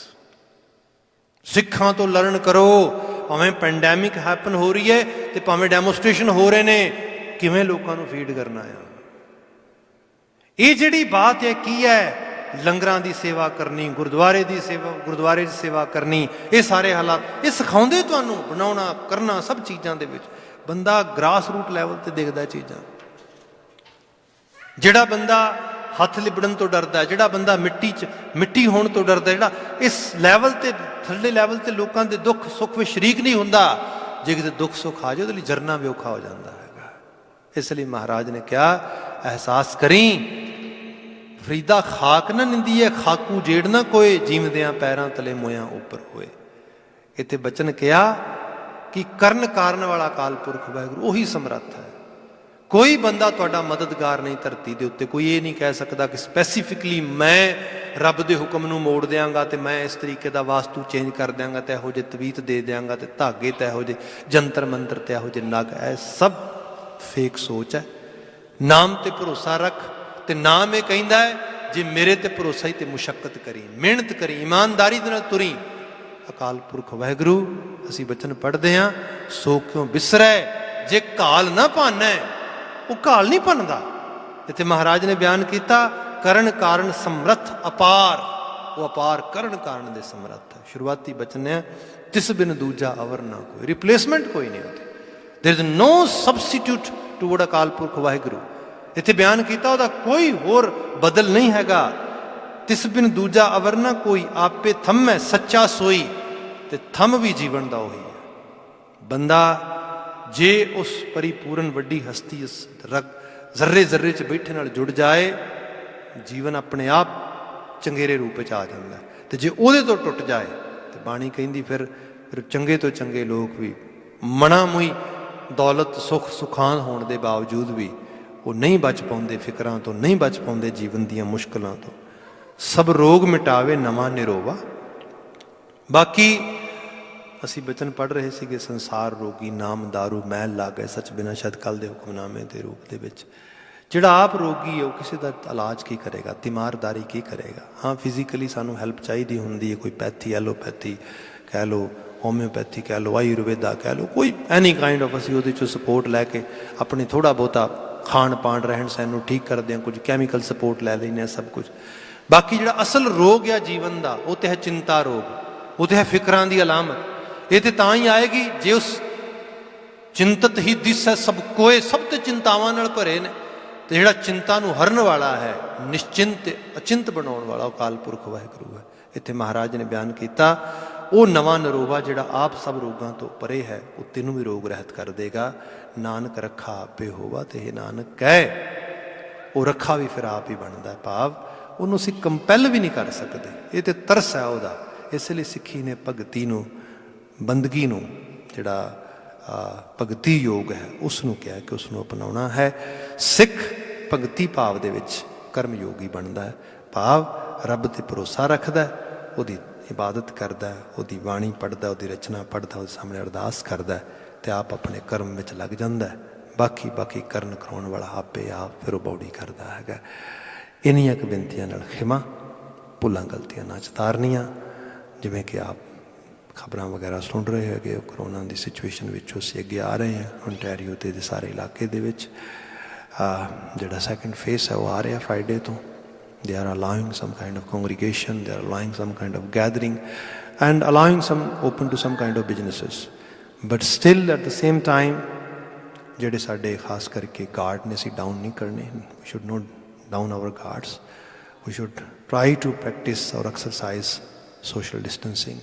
ਸਿੱਖਾਂ ਤੋਂ ਲਰਨ ਕਰੋ। ਭਾਵੇਂ ਪੈਂਡੈਮਿਕ ਹੈਪਨ ਹੋ ਰਹੀ ਹੈ ਤੇ ਭਾਵੇਂ ਡੈਮੋਸਟ੍ਰੇਸ਼ਨ ਹੋ ਰਹੇ ਨੇ, ਕਿਵੇਂ ਲੋਕਾਂ ਨੂੰ ਫੀਡ ਕਰਨਾ ਆ। ਇਹ ਜਿਹੜੀ ਬਾਤ ਹੈ ਕੀ ਹੈ? ਲੰਗਰਾਂ ਦੀ ਸੇਵਾ ਕਰਨੀ, ਗੁਰਦੁਆਰੇ ਦੀ ਸੇਵਾ, ਗੁਰਦੁਆਰੇ 'ਚ ਸੇਵਾ ਕਰਨੀ, ਇਹ ਸਾਰੇ ਹਾਲਾਤ ਇਹ ਸਿਖਾਉਂਦੇ ਤੁਹਾਨੂੰ ਬਣਾਉਣਾ ਕਰਨਾ। ਸਭ ਚੀਜ਼ਾਂ ਦੇ ਵਿੱਚ ਬੰਦਾ ਗ੍ਰਾਸ ਰੂਟ ਲੈਵਲ 'ਤੇ ਦੇਖਦਾ ਚੀਜ਼ਾਂ। ਜਿਹੜਾ ਬੰਦਾ ਹੱਥ ਲਿਬੜਨ ਤੋਂ ਡਰਦਾ, ਜਿਹੜਾ ਬੰਦਾ ਮਿੱਟੀ ਹੋਣ ਤੋਂ ਡਰਦਾ, ਜਿਹੜਾ ਇਸ ਲੈਵਲ 'ਤੇ ਥੱਲੇ ਲੈਵਲ 'ਤੇ ਲੋਕਾਂ ਦੇ ਦੁੱਖ ਸੁੱਖ ਵਿੱਚ ਸ਼ਰੀਕ ਨਹੀਂ ਹੁੰਦਾ, ਜੇ ਕਿਤੇ ਦੁੱਖ ਸੁੱਖ ਆ ਜਾਏ ਉਹਦੇ ਲਈ ਜਰਨਾ ਵੀ ਔਖਾ ਹੋ ਜਾਂਦਾ ਹੈਗਾ। ਇਸ ਲਈ ਮਹਾਰਾਜ ਨੇ ਕਿਹਾ ਅਹਿਸਾਸ ਕਰੀ, ਫਰੀਦਾ ਖਾਕ ਨਾ ਨਿੰਦੀ ਹੈ, ਖਾਕੂ ਜੇੜ ਨਾ ਕੋਏ, ਜੀਵਦਿਆਂ ਪੈਰਾਂ ਤਲੇ ਮੋਇਆਂ ਉੱਪਰ ਹੋਏ। ਇੱਥੇ ਬਚਨ ਕਿਹਾ ਕਿ ਕਰਨ ਕਾਰਨ ਵਾਲਾ ਅਕਾਲ ਪੁਰਖ ਵਾਹਿਗੁਰੂ ਉਹੀ ਸਮਰੱਥ ਹੈ। ਕੋਈ ਬੰਦਾ ਤੁਹਾਡਾ ਮਦਦਗਾਰ ਨਹੀਂ ਧਰਤੀ ਦੇ ਉੱਤੇ। ਕੋਈ ਇਹ ਨਹੀਂ ਕਹਿ ਸਕਦਾ ਕਿ ਸਪੈਸੀਫਿਕਲੀ ਮੈਂ ਰੱਬ ਦੇ ਹੁਕਮ ਨੂੰ ਮੋੜ ਦਿਆਂਗਾ ਤੇ ਮੈਂ ਇਸ ਤਰੀਕੇ ਦਾ ਵਾਸਤੂ ਚੇਂਜ ਕਰ ਦਿਆਂਗਾ ਤੇ ਇਹੋ ਜਿਹੇ ਤਵੀਤ ਦੇ ਦਿਆਂਗਾ ਤੇ ਧਾਗੇ ਤੇ ਇਹੋ ਜਿਹੇ ਜੰਤਰ ਮੰਤਰ ਤੇ ਇਹੋ ਜਿਹੇ ਨਗ। ਇਹ ਸਭ ਫੇਕ ਸੋਚ ਹੈ। ਨਾਮ ਤੇ ਭਰੋਸਾ ਰੱਖ। ਤੇ ਨਾਮ ਇਹ ਕਹਿੰਦਾ ਹੈ ਜੇ ਮੇਰੇ ਤੇ ਭਰੋਸਾ ਹੀ ਤੇ ਮੁਸ਼ੱਕਤ ਕਰੀ, ਮਿਹਨਤ ਕਰੀ, ਇਮਾਨਦਾਰੀ ਦੇ ਨਾਲ ਤੁਰੀ। ਅਕਾਲ ਪੁਰਖ ਵਾਹਿਗੁਰੂ ਅਸੀਂ ਬਚਨ ਪੜ੍ਹਦੇ ਹਾਂ, ਸੋ ਕਿਉਂ ਬਿਸਰੈ ਜੇ ਘਾਲ ਨਾ ਭਾਨੈ। ਉਹ ਘਾਲ ਨਹੀਂ ਭੰਨਦਾ। ਇੱਥੇ ਮਹਾਰਾਜ ਨੇ ਬਿਆਨ ਕੀਤਾ ਕਰਨ ਕਾਰਨ ਸਮਰੱਥ ਅਪਾਰ। ਉਹ ਅਪਾਰ ਕਰਨ ਕਾਰਨ ਦੇ ਸਮਰੱਥ ਹੈ। ਸ਼ੁਰੂਆਤੀ ਬਚਨ ਹੈ ਤਿਸ ਬਿਨ ਦੂਜਾ ਅਵਰ ਨਾ ਕੋਈ, ਰਿਪਲੇਸਮੈਂਟ ਕੋਈ ਨਹੀਂ ਉਹਦੀ। ਦੇयर is no substitute toward Akal Purakh Waheguru. ਇੱਥੇ ਬਿਆਨ ਕੀਤਾ ਉਹਦਾ ਕੋਈ ਹੋਰ ਬਦਲ ਨਹੀਂ ਹੈਗਾ। ਤਿਸ ਬਿਨ ਦੂਜਾ ਅਵਰ ਨਾ ਕੋਈ, ਆਪੇ ਥੰਮੈ ਸੱਚਾ ਸੋਈ। ਤੇ ਥੰਮ ਵੀ ਜੀਵਨ ਦਾ ਉਹੀ ਹੈ। ਬੰਦਾ ਜੇ ਉਸ ਪਰਿਪੂਰਨ ਵੱਡੀ ਹਸਤੀ ਇਸ ਜ਼ਰਰੇ ਜ਼ਰਰੇ 'ਚ ਬੈਠੇ ਨਾਲ ਜੁੜ ਜਾਏ, ਜੀਵਨ ਆਪਣੇ ਆਪ ਚੰਗੇਰੇ ਰੂਪ 'ਚ ਆ ਜਾਂਦਾ। ਤੇ ਜੇ ਉਹਦੇ ਤੋਂ ਟੁੱਟ ਜਾਏ ਤੇ ਬਾਣੀ ਕਹਿੰਦੀ ਫਿਰ ਚੰਗੇ ਤੋਂ ਚੰਗੇ ਲੋਕ ਵੀ ਮਣਾ ਮੁਈ ਦੌਲਤ ਸੁੱਖ ਸੁਖਾਨ ਹੋਣ ਦੇ ਬਾਵਜੂਦ ਵੀ ਉਹ ਨਹੀਂ ਬਚ ਪਾਉਂਦੇ ਫਿਕਰਾਂ ਤੋਂ, ਨਹੀਂ ਬਚ ਪਾਉਂਦੇ ਜੀਵਨ ਦੀਆਂ ਮੁਸ਼ਕਲਾਂ ਤੋਂ। ਸਭ ਰੋਗ ਮਿਟਾਵੇ ਨਵਾਂ ਨਿਰੋਵਾ। ਬਾਕੀ ਅਸੀਂ ਬਚਨ ਪੜ੍ਹ ਰਹੇ ਸੀਗੇ, ਸੰਸਾਰ ਰੋਗੀ ਨਾਮ ਦਾਰੂ ਮੈਲ ਲਾਗੇ ਸੱਚ ਬਿਨਾਂ ਸ਼ਦ ਕੱਲ ਦੇ ਹੁਕਮਨਾਮੇ ਦੇ ਰੂਪ ਦੇ ਵਿੱਚ। ਜਿਹੜਾ ਆਪ ਰੋਗੀ ਹੈ ਉਹ ਕਿਸੇ ਦਾ ਇਲਾਜ ਕੀ ਕਰੇਗਾ, ਤਿਮਾਰਦਾਰੀ ਕੀ ਕਰੇਗਾ। ਹਾਂ ਫਿਜ਼ੀਕਲੀ ਸਾਨੂੰ ਹੈਲਪ ਚਾਹੀਦੀ ਹੁੰਦੀ ਹੈ, ਕੋਈ ਪੈਥੀ ਐਲੋਪੈਥੀ ਕਹਿ ਲਓ, ਹੋਮਿਓਪੈਥੀ ਕਹਿ ਲਓ, ਆਯੁਰਵੇਦਾ ਕਹਿ ਲਓ, ਕੋਈ ਐਨੀ ਕਾਈਂਡ ਆਫ ਅਸੀਂ ਉਹਦੇ 'ਚੋਂ ਸਪੋਰਟ ਲੈ ਕੇ ਆਪਣੀ ਥੋੜ੍ਹਾ ਬਹੁਤਾ ਖਾਣ ਪਾਣ ਰਹਿਣ ਸਹਿਣ ਨੂੰ ਠੀਕ ਕਰਦੇ ਹਾਂ, ਕੁਝ ਕੈਮੀਕਲ ਸਪੋਰਟ ਲੈ ਲੈਂਦੇ ਹਾਂ, ਸਭ ਕੁਝ। ਬਾਕੀ ਜਿਹੜਾ ਅਸਲ ਰੋਗ ਆ ਜੀਵਨ ਦਾ ਉਹ ਤਾਂ ਹੈ ਚਿੰਤਾ ਰੋਗ, ਉਹ ਤਾਂ ਹੈ ਫਿਕਰਾਂ ਦੀ ਅਲਾਮਤ। ਇਹ ਤਾਂ ਹੀ ਆਏਗੀ ਜੇ ਉਸ ਚਿੰਤਤ ਹੀ ਦਿਸੈ ਸਭ ਕੋਏ, ਸਭ ਤੇ ਚਿੰਤਾਵਾਂ ਨਾਲ ਭਰੇ ਨੇ। ਤੇ ਜਿਹੜਾ ਚਿੰਤਾ ਨੂੰ ਹਰਨ ਵਾਲਾ ਹੈ, ਨਿਸ਼ਚਿੰਤ ਅਚਿੰਤ ਬਣਾਉਣ ਵਾਲਾ, ਉਹ ਅਕਾਲ ਪੁਰਖ ਵਾਹਿਗੁਰੂ ਹੈ। ਇੱਥੇ ਮਹਾਰਾਜ ਨੇ ਬਿਆਨ ਕੀਤਾ ਉਹ ਨਵਾਂ ਨਰੋਵਾ ਜਿਹੜਾ ਆਪ ਸਭ ਰੋਗਾਂ ਤੋਂ ਪਰੇ ਹੈ, ਉਹ ਤੈਨੂੰ ਵੀ ਰੋਗ ਰਹਿਤ ਕਰ ਦੇਗਾ। ਨਾਨਕ ਰੱਖਾ ਆਪੇ ਹੋਵਾ ਤੇ ਨਾਨਕ ਕਹਿ, ਉਹ ਰੱਖਾ ਵੀ ਫਿਰ ਆਪ ਹੀ ਬਣਦਾ। ਭਾਵ ਉਹਨੂੰ ਅਸੀਂ ਕੰਪੈਲ ਵੀ ਨਹੀਂ ਕਰ ਸਕਦੇ, ਇਹ ਤੇ ਤਰਸ ਹੈ ਉਹਦਾ। ਇਸ ਲਈ ਸਿੱਖੀ ਨੇ ਭਗਤੀ ਨੂੰ, ਬੰਦਗੀ ਨੂੰ, ਜਿਹੜਾ ਭਗਤੀ ਯੋਗ ਹੈ ਉਸ ਨੂੰ ਕਿਹਾ ਕਿ ਉਸ ਨੂੰ ਅਪਣਾਉਣਾ ਹੈ। ਸਿੱਖ ਭਗਤੀ ਭਾਵ ਦੇ ਵਿੱਚ ਕਰਮ ਯੋਗੀ ਬਣਦਾ ਹੈ। ਭਾਵ ਰੱਬ 'ਤੇ ਭਰੋਸਾ ਰੱਖਦਾ, ਉਹਦੀ ਇਬਾਦਤ ਕਰਦਾ, ਉਹਦੀ ਬਾਣੀ ਪੜ੍ਹਦਾ, ਉਹਦੀ ਰਚਨਾ ਪੜ੍ਹਦਾ, ਉਹਦੇ ਸਾਹਮਣੇ ਅਰਦਾਸ ਕਰਦਾ ਅਤੇ ਆਪ ਆਪਣੇ ਕਰਮ ਵਿੱਚ ਲੱਗ ਜਾਂਦਾ। ਬਾਕੀ ਕਰਨ ਕਰਾਉਣ ਵਾਲਾ ਆਪੇ ਆਪ ਫਿਰ ਉਹ ਬੌੜੀ ਕਰਦਾ ਹੈਗਾ। ਇੰਨੀਆਂ ਕੁ ਬੇਨਤੀਆਂ ਨਾਲ ਖਿਮਾ, ਭੁੱਲਾਂ ਗਲਤੀਆਂ ਨਾ ਚਤਾਰਨੀਆਂ। ਜਿਵੇਂ ਕਿ ਆਪ ਖਬਰਾਂ ਵਗੈਰਾ ਸੁਣ ਰਹੇ ਹੈਗੇ, ਕਰੋਨਾ ਦੀ ਸਿਚੁਏਸ਼ਨ ਵਿੱਚ ਅਸੀਂ ਅੱਗੇ ਆ ਰਹੇ ਹਾਂ। ontario ਤੇ ਸਾਰੇ ਇਲਾਕੇ ਦੇ ਵਿੱਚ ਜਿਹੜਾ ਸੈਕਿੰਡ ਫੇਸ ਹੈ ਉਹ ਆ ਰਿਹਾ ਫਰਾਈਡੇ ਤੋਂ। They are allowing some kind of congregation, they are allowing some kind of gathering and allowing some open to some kind of businesses. But still at the same time ਜਿਹੜੇ ਸਾਡੇ ਖਾਸ ਕਰਕੇ guard ਨੇ ਅਸੀਂ down ਨਹੀਂ ਕਰਨੇ। We should not down our guards. We should try to practice or exercise social distancing.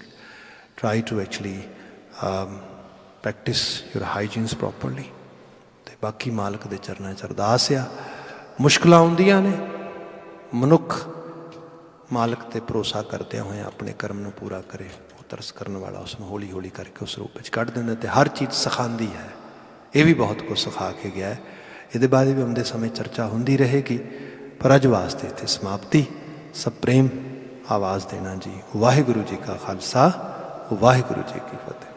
Try to actually practice your hygienes properly. ਅਤੇ ਬਾਕੀ ਮਾਲਕ ਦੇ ਚਰਨਾਂ 'ਚ ਅਰਦਾਸ ਆ। ਮੁਸ਼ਕਿਲਾਂ ਆਉਂਦੀਆਂ ਨੇ, ਮਨੁੱਖ ਮਾਲਕ 'ਤੇ ਭਰੋਸਾ ਕਰਦਿਆਂ ਹੋਇਆਂ ਆਪਣੇ ਕਰਮ ਨੂੰ ਪੂਰਾ ਕਰੇ। ਉਹ ਤਰਸ ਕਰਨ ਵਾਲਾ ਉਸ ਨੂੰ ਹੌਲੀ ਹੌਲੀ ਕਰਕੇ ਉਸ ਰੂਪ ਵਿੱਚ ਕੱਢ ਦਿੰਦਾ ਅਤੇ ਹਰ ਚੀਜ਼ ਸਿਖਾਉਂਦੀ ਹੈ। ਇਹ ਵੀ ਬਹੁਤ ਕੁਝ ਸਿਖਾ ਕੇ ਗਿਆ ਹੈ। ਇਹਦੇ ਬਾਰੇ ਵੀ ਆਉਂਦੇ ਸਮੇਂ ਚਰਚਾ ਹੁੰਦੀ ਰਹੇਗੀ। ਪਰ ਅੱਜ ਵਾਸਤੇ ਇੱਥੇ ਸਮਾਪਤੀ। ਸਭ ਪ੍ਰੇਮ ਆਵਾਜ਼ ਦੇਣਾ ਜੀ। ਵਾਹਿਗੁਰੂ ਜੀ ਕਾ ਖਾਲਸਾ, ਵਾਹਿਗੁਰੂ ਜੀ ਕੀ ਫਤਿਹ।